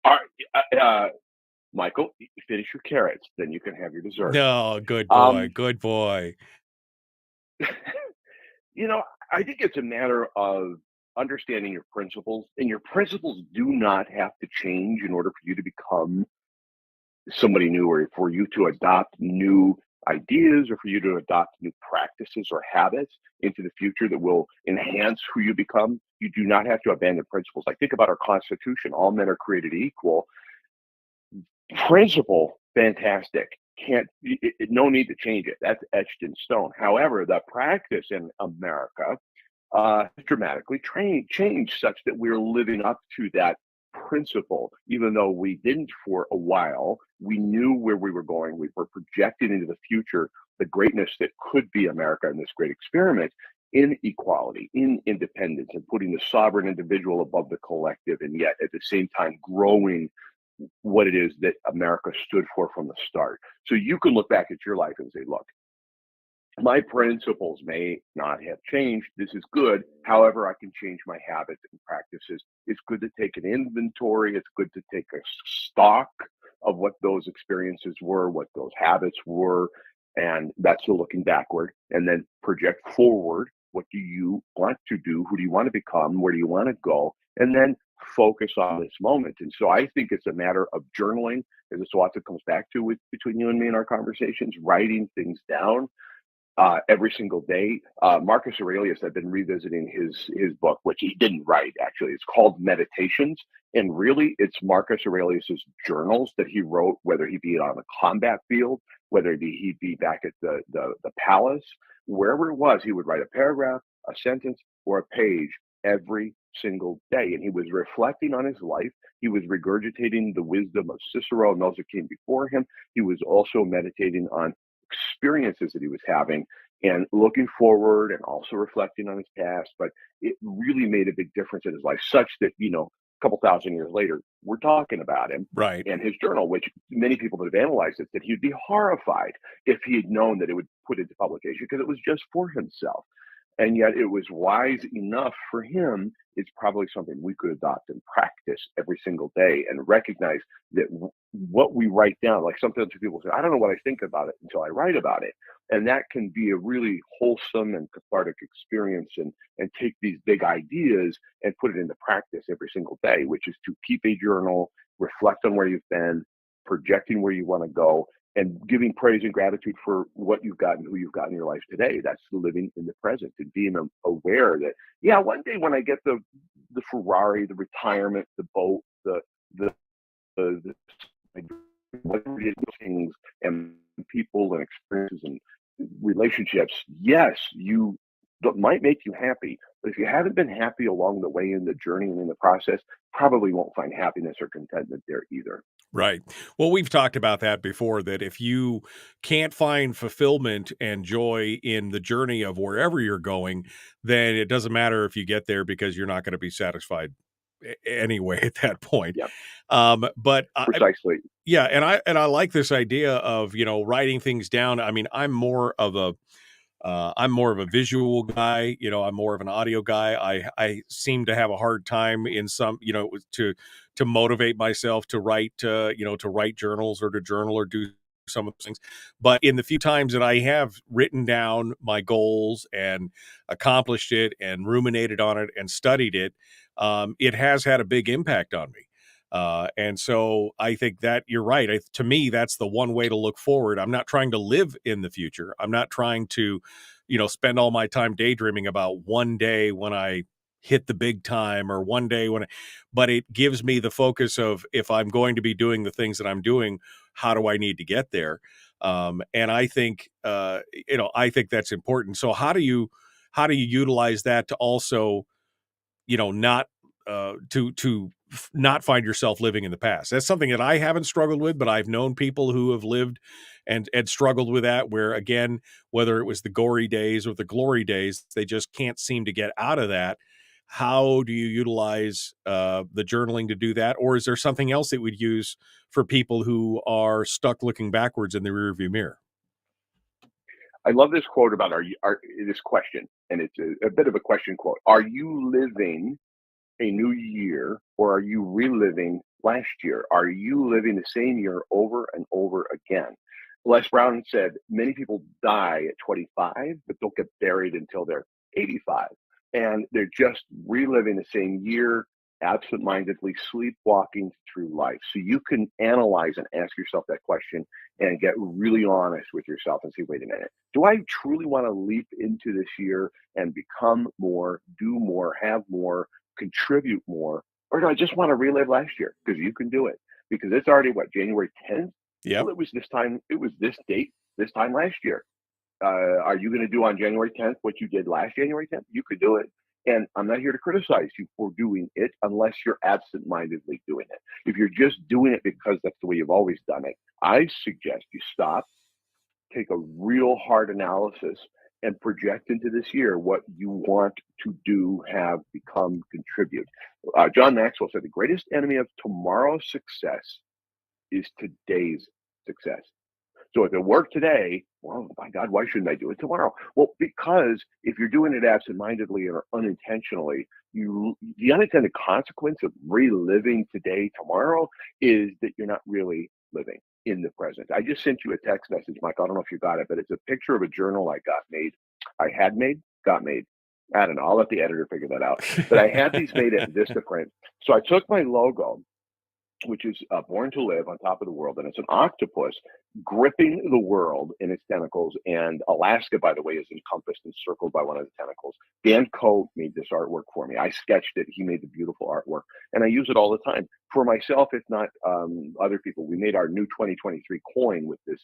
All right, Michael, finish your carrots, then you can have your dessert. No, good boy, good boy. I think it's a matter of understanding your principles, and your principles do not have to change in order for you to become somebody new, or for you to adopt new ideas, or for you to adopt new practices or habits into the future that will enhance who you become. You do not have to abandon principles. Like, think about our Constitution. All men are created equal. Principle, fantastic. No need to change it. That's etched in stone. However, the practice in America dramatically changed such that we're living up to that principle, even though we didn't for a while. We knew where we were going. We were projecting into the future the greatness that could be America in this great experiment, in equality, in independence, and putting the sovereign individual above the collective, and yet at the same time growing what it is that America stood for from the start. So you can look back at your life and say, look, My principles may not have changed. This is good. However, I can change my habits and practices. It's good to take an inventory. It's good to take a stock of what those experiences were, what those habits were. And that's the looking backward, and then project forward. What do you want to do? Who do you want to become? Where do you want to go? And then focus on this moment. And so I think it's a matter of journaling. And this also comes back to with between you and me in our conversations, writing things down every single day. Marcus Aurelius, I've been revisiting his book, which he didn't write actually. It's called Meditations, and really, it's Marcus Aurelius's journals that he wrote, whether he be on the combat field, whether he be back at the palace, wherever it was. He would write a paragraph, a sentence, or a page every single day, and he was reflecting on his life. He was regurgitating the wisdom of Cicero and those that came before him. He was also meditating on experiences that he was having and looking forward and also reflecting on his past. But it really made a big difference in his life, such that, a couple thousand years later, we're talking about him right and his journal, which many people that have analyzed it, that he'd be horrified if he had known that it would put into publication because it was just for himself. And yet it was wise enough for him. It's probably something we could adopt and practice every single day and recognize that what we write down, like sometimes people say, I don't know what I think about it until I write about it. And that can be a really wholesome and cathartic experience and take these big ideas and put it into practice every single day, which is to keep a journal, reflect on where you've been, projecting where you want to go, and giving praise and gratitude for what you've got and who you've got in your life today. That's living in the present and being aware that, yeah, one day when I get the Ferrari, the retirement, the boat, the whatever it is, things and people and experiences and relationships, yes, that might make you happy. But if you haven't been happy along the way in the journey and in the process, probably won't find happiness or contentment there either. Right. Well, we've talked about that before, that if you can't find fulfillment and joy in the journey of wherever you're going, then it doesn't matter if you get there because you're not going to be satisfied anyway at that point. Yep. But precisely. Yeah. And I like this idea of, writing things down. I mean, I'm more of a visual guy. I'm more of an audio guy. I seem to have a hard time in some, to motivate myself to write, to write journals or to journal or do some of those things. But in the few times that I have written down my goals and accomplished it and ruminated on it and studied it, it has had a big impact on me. And so I think that you're right. To me, that's the one way to look forward. I'm not trying to live in the future. I'm not trying to, spend all my time daydreaming about one day when I hit the big time or one day but it gives me the focus of, if I'm going to be doing the things that I'm doing, how do I need to get there? And I think, I think that's important. So how do you utilize that to also, not to not find yourself living in the past? That's something that I haven't struggled with, but I've known people who have lived and struggled with that, where, again, whether it was the gory days or the glory days, they just can't seem to get out of that. How do you utilize the journaling to do that? Or is there something else that we'd use for people who are stuck looking backwards in the rearview mirror? I love this quote about this question, and it's a bit of a question quote. Are you living a new year, or are you reliving last year? Are you living the same year over and over again? Les Brown said, many people die at 25, but don't get buried until they're 85. And they're just reliving the same year, absentmindedly sleepwalking through life. So you can analyze and ask yourself that question and get really honest with yourself and say, wait a minute, do I truly want to leap into this year and become more, do more, have more, contribute more, or do I just want to relive last year? Because you can do it. Because it's already January 10th? Yeah. Well, it was this date, this time last year. Are you going to do on January 10th what you did last January 10th? You could do it. And I'm not here to criticize you for doing it unless you're absent-mindedly doing it. If you're just doing it because that's the way you've always done it, I suggest you stop, take a real hard analysis, and project into this year what you want to do, have, become, contribute. John Maxwell said the greatest enemy of tomorrow's success is today's success. So if it worked today, well, my God, why shouldn't I do it tomorrow? Well, because if you're doing it absentmindedly or unintentionally, the unintended consequence of reliving today tomorrow is that you're not really living in the present. I just sent you a text message, Mike. I don't know if you got it, but it's a picture of a journal I had made, got made. I don't know. I'll let the editor figure that out. But I had these made at Vistaprint. So I took my logo, which is Born to Live, on top of the world, and it's an octopus gripping the world in its tentacles. And Alaska, by the way, is encompassed and circled by one of the tentacles. Dan Coe made this artwork for me. I sketched it. He made the beautiful artwork, and I use it all the time for myself, if not other people. We made our new 2023 coin with this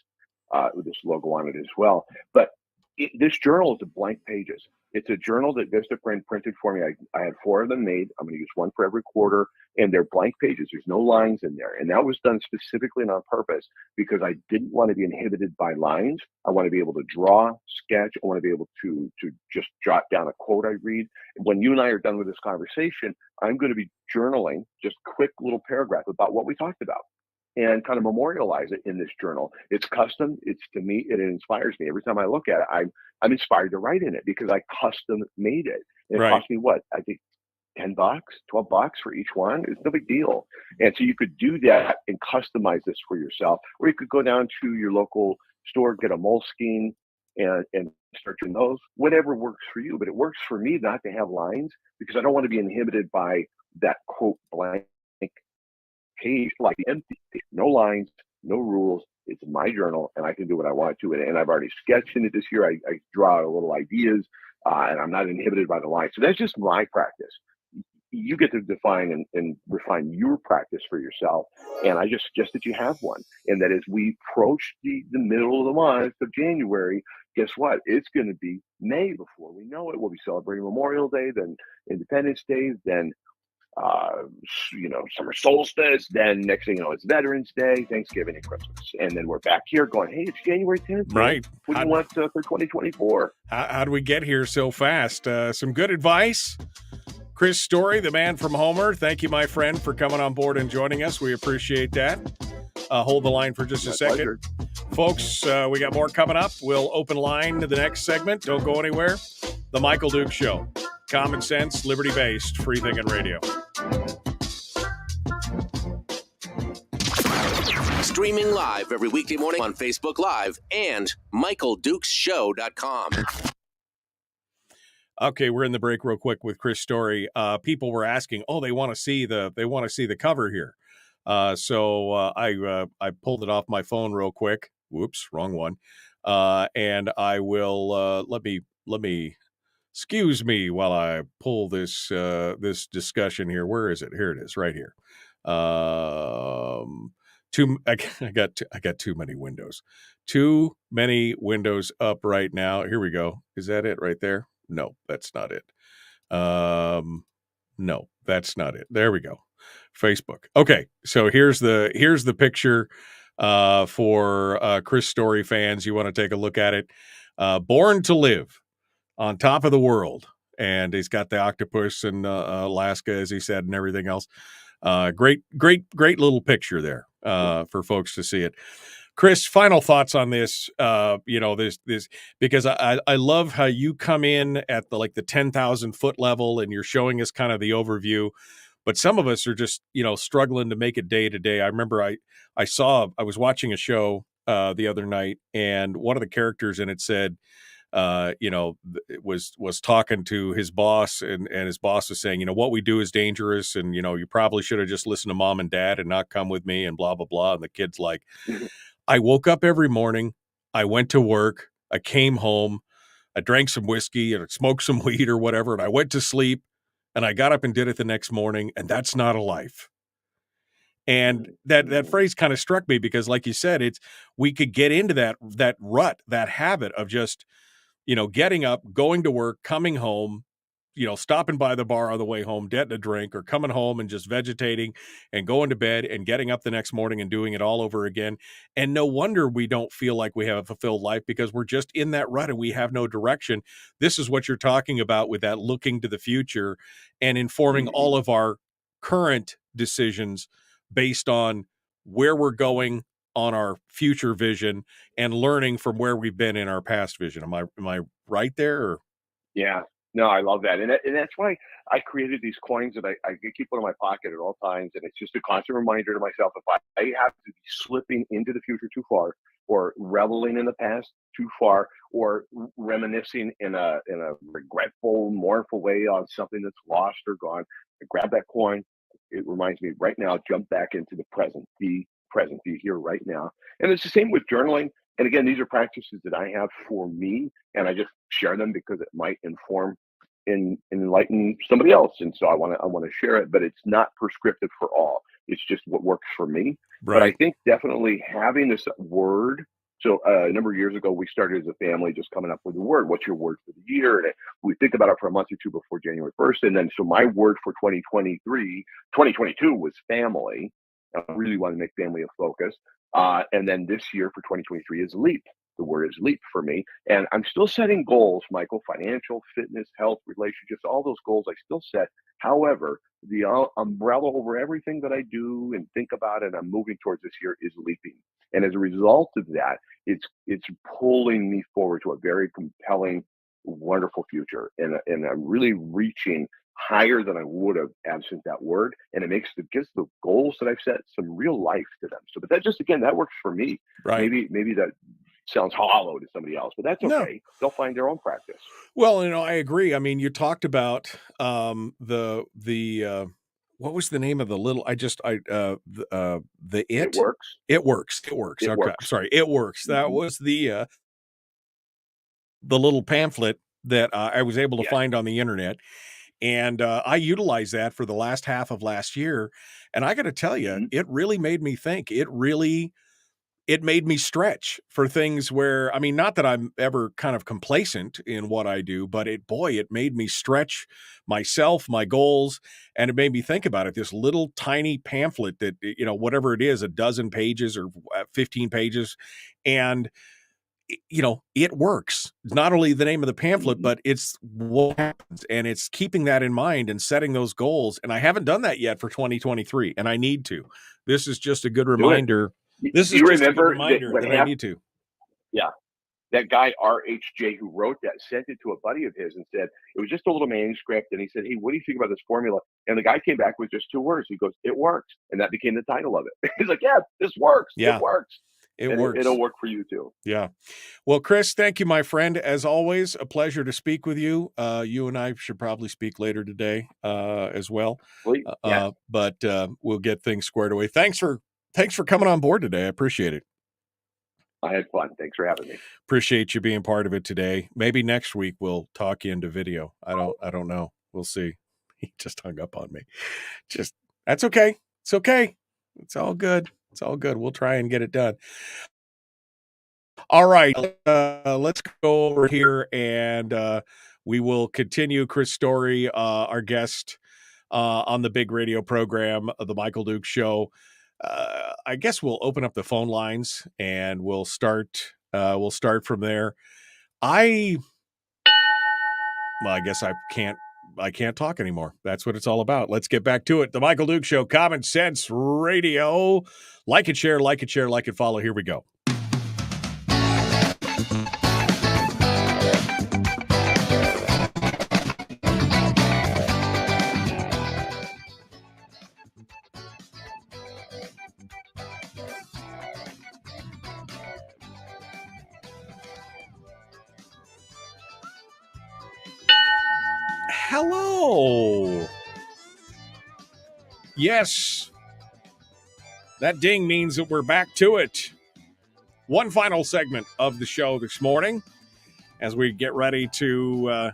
logo on it as well. But this journal is a blank pages. It's a journal that Vistaprint printed for me. I had 4 of them made. I'm going to use one for every quarter, and they're blank pages. There's no lines in there. And that was done specifically and on purpose because I didn't want to be inhibited by lines. I want to be able to draw, sketch. I want to be able to just jot down a quote I read. When you and I are done with this conversation, I'm going to be journaling just quick little paragraph about what we talked about and kind of memorialize it in this journal. It's custom. It's, to me, it inspires me. Every time I look at it, I'm inspired to write in it because I custom made it. And it cost me what? I think $10, $12 for each one. It's no big deal. And so you could do that and customize this for yourself, or you could go down to your local store, get a Moleskine and start doing those, whatever works for you. But it works for me not to have lines because I don't want to be inhibited by that quote blank page, like empty, no lines, no rules. It's my journal, and I can do what I want to it. And I've already sketched in it this year. I draw out little ideas, and I'm not inhibited by the lines. So that's just my practice. You get to define and refine your practice for yourself. And I just suggest that you have one. And that as we approach the middle of the month of January, guess what? It's going to be May before we know it. We'll be celebrating Memorial Day, then Independence Day, then summer solstice. Then next thing you know, it's Veterans Day, Thanksgiving, and Christmas. And then we're back here going, hey, it's January 10th. Right. What do you want for 2024? How do we get here so fast? Some good advice. Chris Story, the man from Homer. Thank you, my friend, for coming on board and joining us. We appreciate that. Hold the line for just a second. Pleasure. Folks, we got more coming up. We'll open line to the next segment. Don't go anywhere. The Michael Duke Show. Common sense, liberty-based, free thinking radio. Streaming live every weekday morning on Facebook Live and MichaelDukesShow.com. Okay, we're in the break real quick with Chris Story. People were asking, they want to see the cover here. So I pulled it off my phone real quick. Whoops, wrong one. And I will let me excuse me while I pull this discussion here. Where is it? Here it is, right here. I got too many windows. Too many windows up right now. Here we go. Is that it right there? No, that's not it. No, that's not it. There we go. Facebook. Okay, so here's the picture for Chris Story fans. You want to take a look at it. Born to Live, on top of the world, and he's got the octopus in Alaska, as he said, and everything else. Great little picture there for folks to see it. Chris, final thoughts on this. This because I love how you come in at the 10,000 foot level and you're showing us kind of the overview, but some of us are just struggling to make it day to day. I remember I was watching a show the other night, and one of the characters in it said, was talking to his boss, and his boss was saying, what we do is dangerous, and you probably should have just listened to mom and dad and not come with me, and blah blah blah. And the kid's like, I woke up every morning, I went to work, I came home, I drank some whiskey and smoked some weed or whatever, and I went to sleep, and I got up and did it the next morning, and that's not a life. And that phrase kind of struck me because, like you said, we could get into that rut, that habit of just getting up, going to work, coming home, stopping by the bar on the way home, getting a drink, or coming home and just vegetating and going to bed and getting up the next morning and doing it all over again. And no wonder we don't feel like we have a fulfilled life, because we're just in that rut and we have no direction. This is what you're talking about with that looking to the future and informing all of our current decisions based on where we're going, on our future vision and learning from where we've been in our past vision. Am I right there? Or? Yeah. No, I love that. And that's why I created these coins that I keep one in my pocket at all times. And it's just a constant reminder to myself, if I have to be slipping into the future too far, or reveling in the past too far, or reminiscing in a regretful, mournful way on something that's lost or gone, I grab that coin. It reminds me right now, jump back into the present, be present, be here right now. And it's the same with journaling. And again, these are practices that I have for me, and I just share them because it might inform and enlighten somebody else. And so I want to share it, but it's not prescriptive for all. It's just what works for me. Right. But I think definitely having this word. So a number of years ago, we started as a family just coming up with a word. What's your word for the year? And we think about it for a month or two before January 1st. And then, so my word for 2022 was family. I really want to make family a focus. And then this year for 2023 is leap. The word is leap for me. And I'm still setting goals, Michael, financial, fitness, health, relationships, all those goals I still set. However, the umbrella over everything that I do and think about and I'm moving towards this year is leaping. And as a result of that, it's pulling me forward to a very compelling, wonderful future. And I'm really reaching higher than I would have absent that word. And it gives the goals that I've set some real life to them. So, but that just, again, that works for me. Right. Maybe that sounds hollow to somebody else, but that's okay. No. They'll find their own practice. Well, I agree. I mean, you talked about the what was the name of the little? The It works. It works. It works. Okay, works. Sorry, it works. That was the little pamphlet that I was able to find on the internet, and I utilized that for the last half of last year. And I got to tell you, it really made me think. It made me stretch for things where, I mean, not that I'm ever kind of complacent in what I do, but it made me stretch myself, my goals, and it made me think about it. This little tiny pamphlet that, whatever it is, a dozen pages or 15 pages. And, it works. It's not only the name of the pamphlet, but it's what happens. And it's keeping that in mind and setting those goals. And I haven't done that yet for 2023, and I need to. This is just a good reminder. This is just a good reminder that I need to. Yeah. That guy, RHJ, who wrote that, sent it to a buddy of his and said, it was just a little manuscript. And he said, hey, what do you think about this formula? And the guy came back with just 2 words. He goes, it works. And that became the title of it. He's like, yeah, this works. Yeah. It works. It works. It'll work for you too. Yeah. Well, Chris, thank you, my friend. As always, a pleasure to speak with you. You and I should probably speak later today as well. But we'll get things squared away. Thanks for coming on board today. I appreciate it. I had fun. Thanks for having me. Appreciate you being part of it today. Maybe next week we'll talk you into video. I don't know. We'll see. He just hung up on me. That's okay. It's okay. It's all good. It's all good. We'll try and get it done. All right. Let's go over here and we will continue Chris Story, our guest on the big radio program, The Michael Duke Show. I guess we'll open up the phone lines and we'll start from there. I guess I can't talk anymore. That's what it's all about. Let's get back to it. The Michael Duke Show, Common Sense Radio. Like it, share, follow. Here we go. Hello. Yes. That ding means that we're back to it. One final segment of the show this morning as we get ready to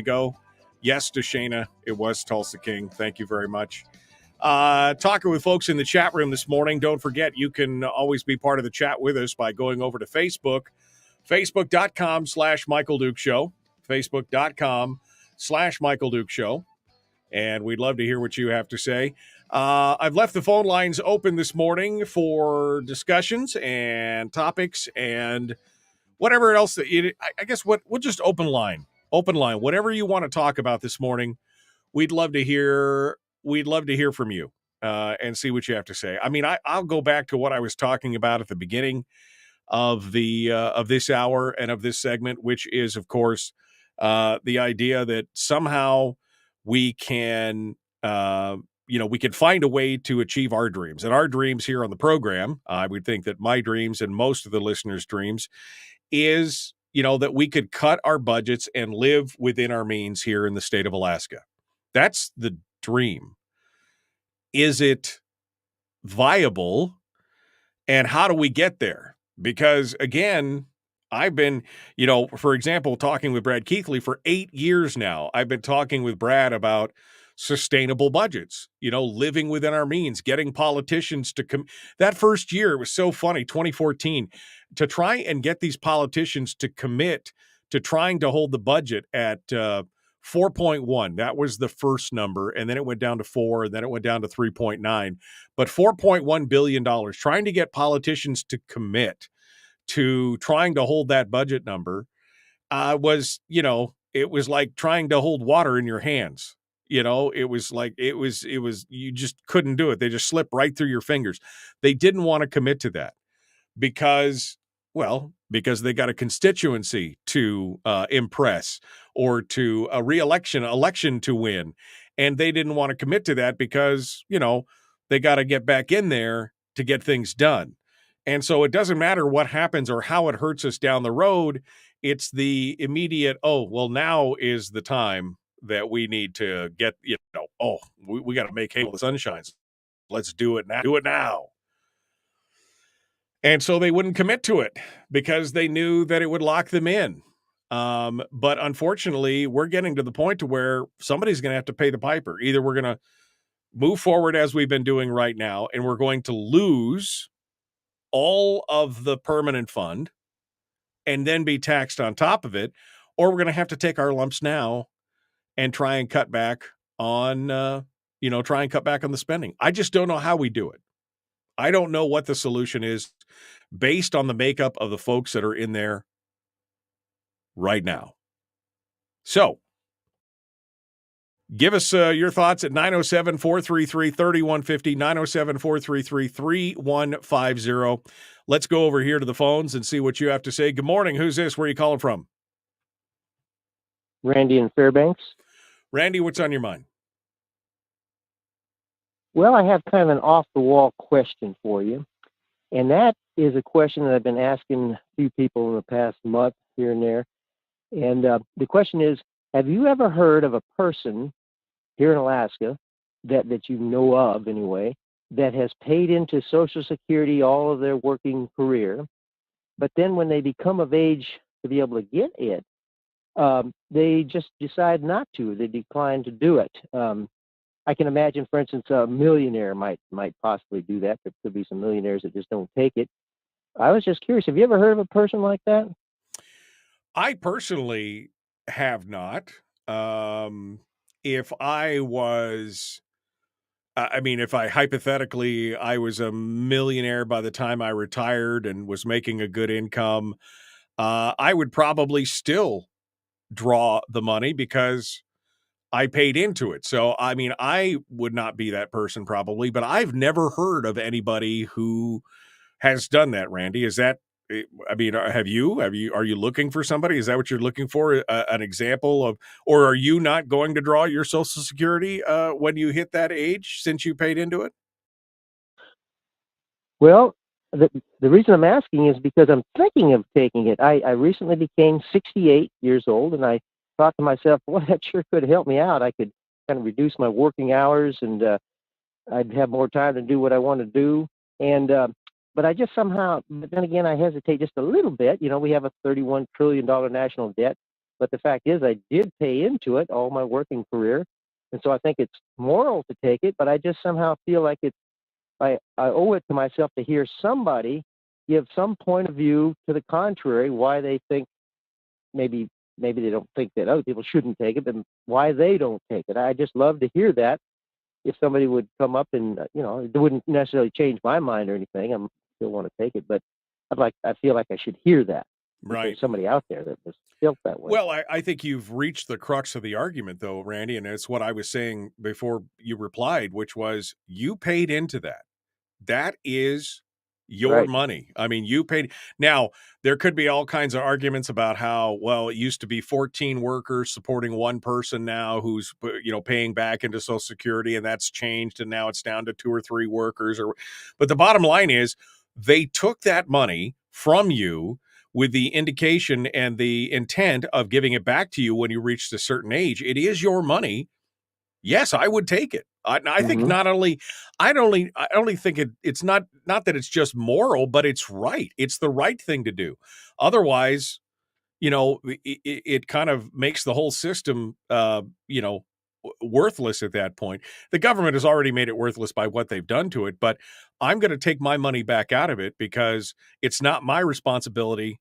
go. Yes, to Shayna, it was Tulsa King. Thank you very much. Talking with folks in the chat room this morning. Don't forget, you can always be part of the chat with us by going over to Facebook, facebook.com/Michael Duke Show, facebook.com/Michael Duke Show. And we'd love to hear what you have to say. I've left the phone lines open this morning for discussions and topics and whatever else that I guess we'll just open line, whatever you want to talk about this morning. We'd love to hear from you. and see what you have to say. I mean, I'll go back to what I was talking about at the beginning of this hour and of this segment, which is, of course, the idea that somehow we can, we can find a way to achieve our dreams. And our dreams here on the program, I would think that my dreams and most of the listeners' dreams is, that we could cut our budgets and live within our means here in the state of Alaska. That's the dream. Is it viable? And how do we get there? Because again, I've been, for example, talking with Brad Keithley for 8 years now. I've been talking with Brad about sustainable budgets, living within our means, getting politicians to that first year, it was so funny, 2014, to try and get these politicians to commit to trying to hold the budget at 4.1. That was the first number. And then it went down to 4, and then it went down to 3.9. But $4.1 billion, trying to get politicians to commit to trying to hold that budget number was, it was like trying to hold water in your hands. It was like, you just couldn't do it. They just slipped right through your fingers. They didn't want to commit to that because they got a constituency to impress or to a election to win. And they didn't want to commit to that because, they got to get back in there to get things done. And so it doesn't matter what happens or how it hurts us down the road. It's the immediate, now is the time that we need to get, we got to make hay while the sun shines. Let's do it now. Do it now. And so they wouldn't commit to it because they knew that it would lock them in. But unfortunately, we're getting to the point to where somebody's going to have to pay the piper. Either we're going to move forward as we've been doing right now, and we're going to lose all of the permanent fund and then be taxed on top of it, or we're going to have to take our lumps now and try and cut back on, the spending. I just don't know how we do it. I don't know what the solution is based on the makeup of the folks that are in there right now. So give us your thoughts at 907-433-3150, 907-433-3150. Let's go over here to the phones and see what you have to say. Good morning. Who's this? Where are you calling from? Randy in Fairbanks. Randy, what's on your mind? Well, I have kind of an off-the-wall question for you, and that is a question that I've been asking a few people in the past month here and there. And the question is, have you ever heard of a person here in Alaska that you know of anyway, that has paid into Social Security all of their working career, but then when they become of age to be able to get it, they just decide not to. They decline to do it. I can imagine, for instance, a millionaire might possibly do that. There could be some millionaires that just don't take it. I was just curious. Have you ever heard of a person like that? I personally have not. If I was, if I hypothetically, I was a millionaire by the time I retired and was making a good income, I would probably still draw the money because I paid into it. So, I would not be that person probably, but I've never heard of anybody who has done that, Randy. Is that, are you looking for somebody? Is that what you're looking for? An example of, or are you not going to draw your Social Security when you hit that age since you paid into it? Well, the reason I'm asking is because I'm thinking of taking it. I recently became 68 years old, and I thought to myself, well, that sure could help me out. I could kind of reduce my working hours, and I'd have more time to do what I want to do. And but I just somehow, but then again, I hesitate just a little bit. We have a $31 trillion national debt, but the fact is I did pay into it all my working career, and so I think it's moral to take it, but I just somehow feel like I owe it to myself to hear somebody give some point of view to the contrary, why they think maybe they don't think that other people shouldn't take it, but why they don't take it. I just love to hear that. If somebody would come up and, it wouldn't necessarily change my mind or anything. I still want to take it, but I feel like I should hear that. Right. There's somebody out there that was built that way. Well, I think you've reached the crux of the argument, though, Randy, and it's what I was saying before you replied, which was you paid into that. That is your Right. money. I mean, you paid. Now, there could be all kinds of arguments about how, well, it used to be 14 workers supporting one person now who's, paying back into Social Security, and that's changed, and now it's down to 2 or 3 workers. But the bottom line is they took that money from you with the indication and the intent of giving it back to you when you reached a certain age. It is your money. Yes, I would take it. I think not only, I only think it's not that it's just moral, but it's right. It's the right thing to do. Otherwise, it kind of makes the whole system, worthless at that point. The government has already made it worthless by what they've done to it, but I'm going to take my money back out of it because it's not my responsibility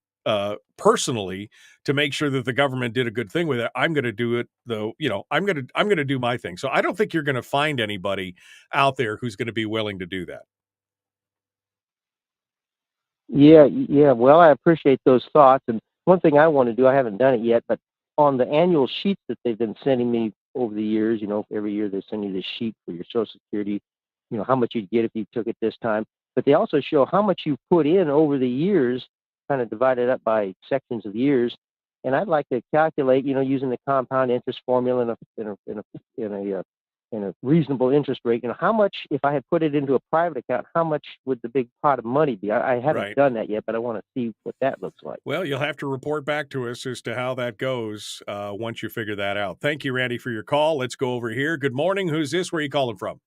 personally to make sure that the government did a good thing with it. I'm going to do it though. I'm going to do my thing. So I don't think you're going to find anybody out there who's going to be willing to do that. Yeah. Well, I appreciate those thoughts. And one thing I want to do, I haven't done it yet, but on the annual sheets that they've been sending me over the years, every year they send you this sheet for your Social Security, how much you'd get if you took it this time. But they also show how much you've put in over the years, kind of divided up by sections of years. And I'd like to calculate, using the compound interest formula in a reasonable interest rate, how much, if I had put it into a private account, how much would the big pot of money be? I haven't done that yet, but I want to see what that looks like. Well, you'll have to report back to us as to how that goes once you figure that out. Thank you, Randy, for your call. Let's go over here. Good morning. Who's this? Where are you calling from?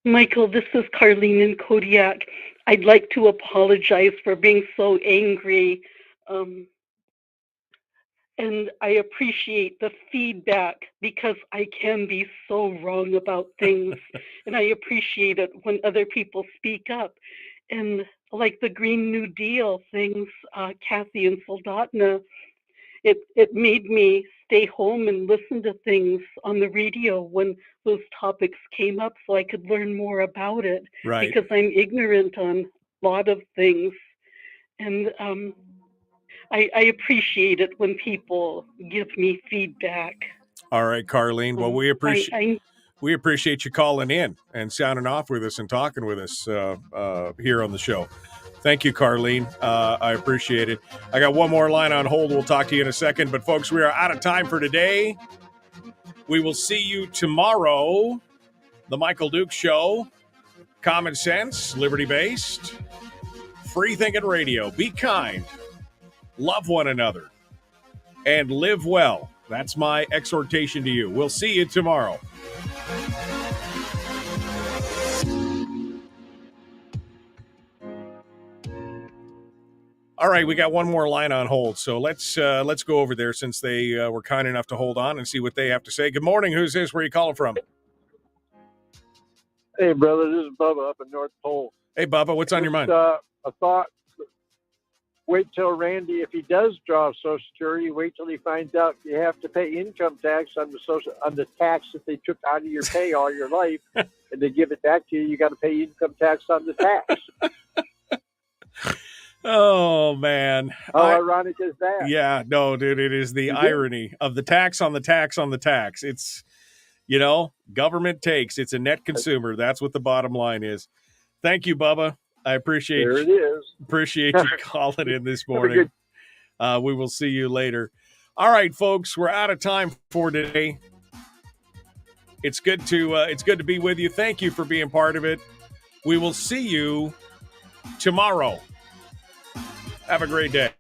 Michael, this is Carlene in Kodiak. I'd like to apologize for being so angry. And I appreciate the feedback because I can be so wrong about things. And I appreciate it when other people speak up. And like the Green New Deal things, Kathy and Soldotna, it made me stay home and listen to things on the radio when those topics came up so I could learn more about it. Right. Because I'm ignorant on a lot of things. And I appreciate it when people give me feedback. All right, Carlene. Well, we appreciate you calling in and sounding off with us and talking with us here on the show. Thank you, Carlene. I appreciate it. I got one more line on hold. We'll talk to you in a second. But, folks, we are out of time for today. We will see you tomorrow. The Michael Duke Show. Common sense, liberty-based, free-thinking radio. Be kind. Love one another. And live well. That's my exhortation to you. We'll see you tomorrow. All right, we got one more line on hold, so let's go over there since they were kind enough to hold on and see what they have to say. Good morning. Who's this? Where are you calling from? Hey, brother, this is Bubba up in North Pole. Hey, Bubba, what's on your mind? A thought. Wait till Randy, if he does draw Social Security, wait till he finds out you have to pay income tax on the tax that they took out of your pay all your life, and they give it back to you. You got to pay income tax on the tax. Oh, man. How ironic is that? Yeah, no, dude, it is the irony of the tax on the tax on the tax. It's, government takes. It's a net consumer. That's what the bottom line is. Thank you, Bubba. I appreciate There it is. Appreciate you calling in this morning. We will see you later. All right, folks, we're out of time for today. It's good to be with you. Thank you for being part of it. We will see you tomorrow. Have a great day.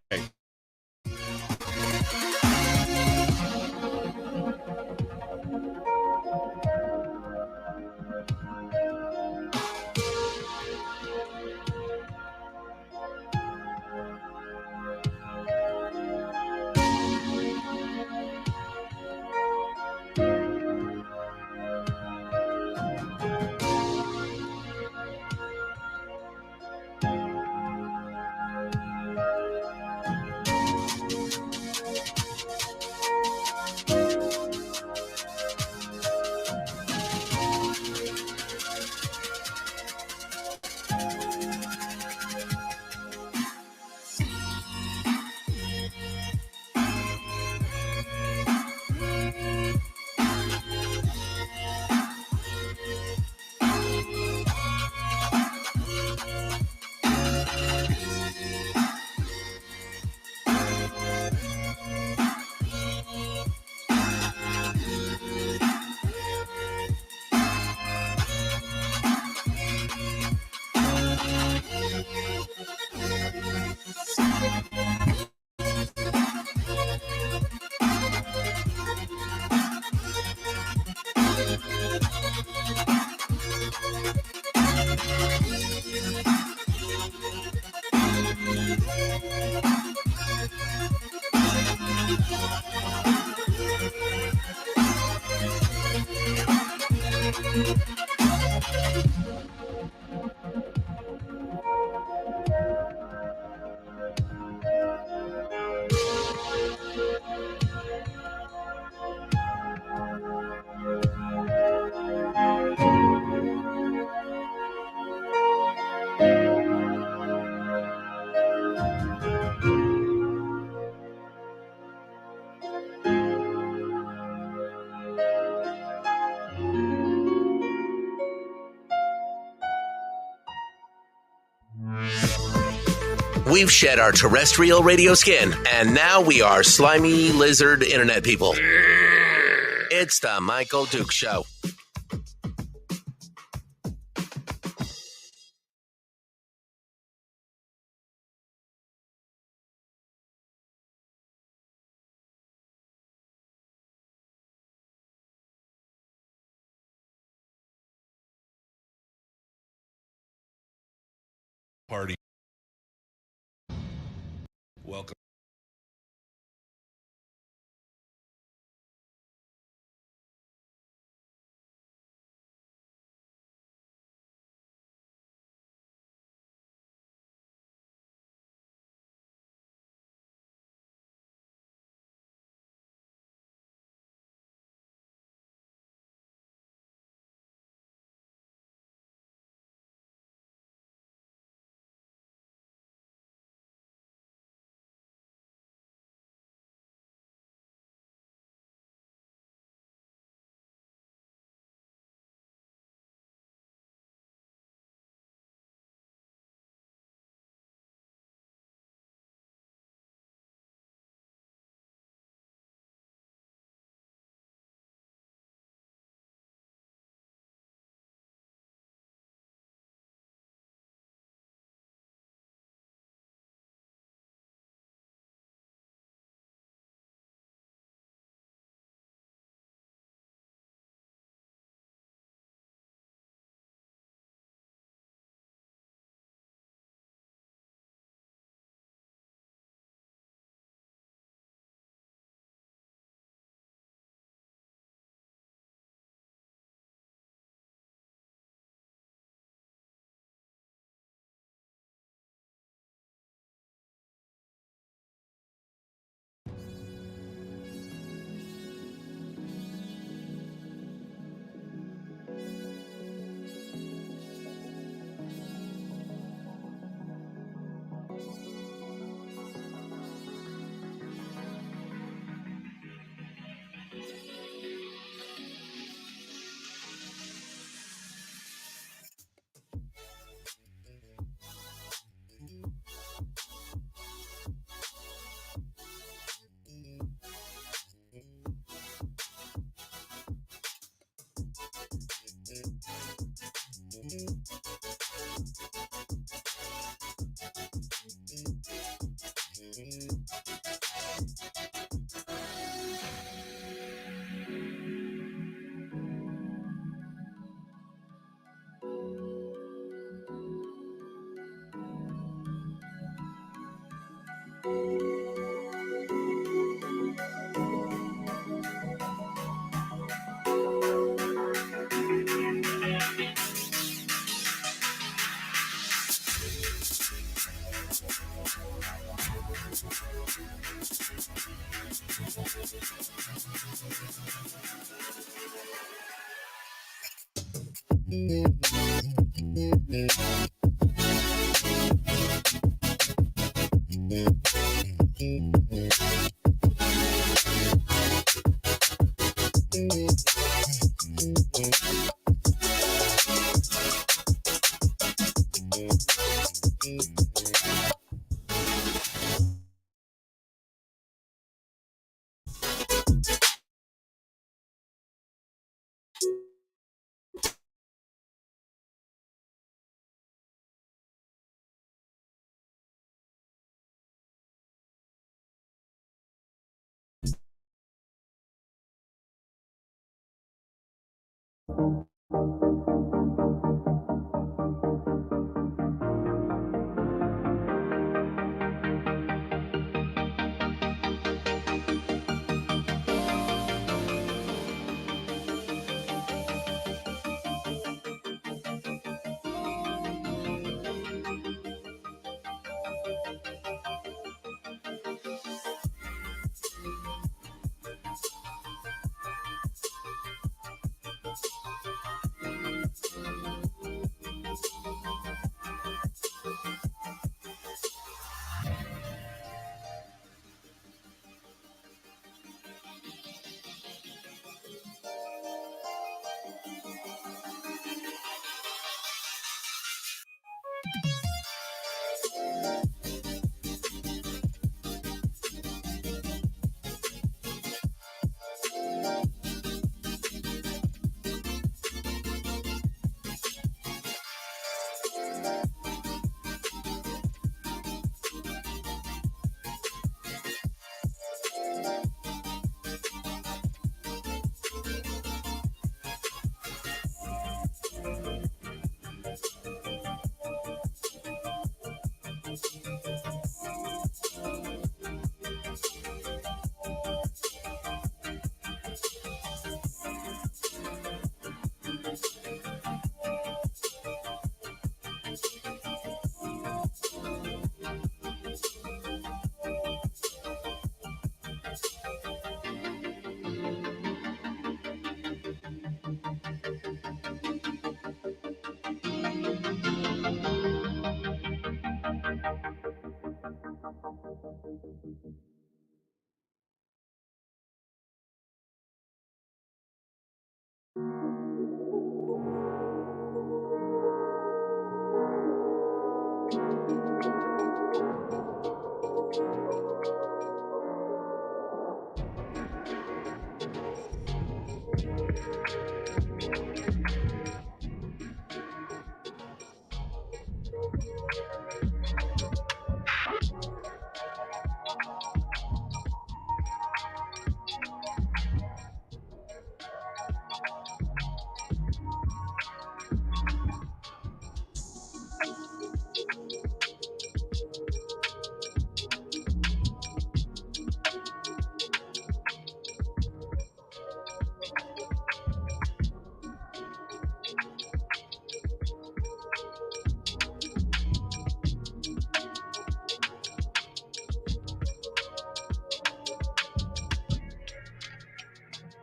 We've shed our terrestrial radio skin, and now we are slimy lizard internet people. It's the Michael Duke Show. Party. Welcome.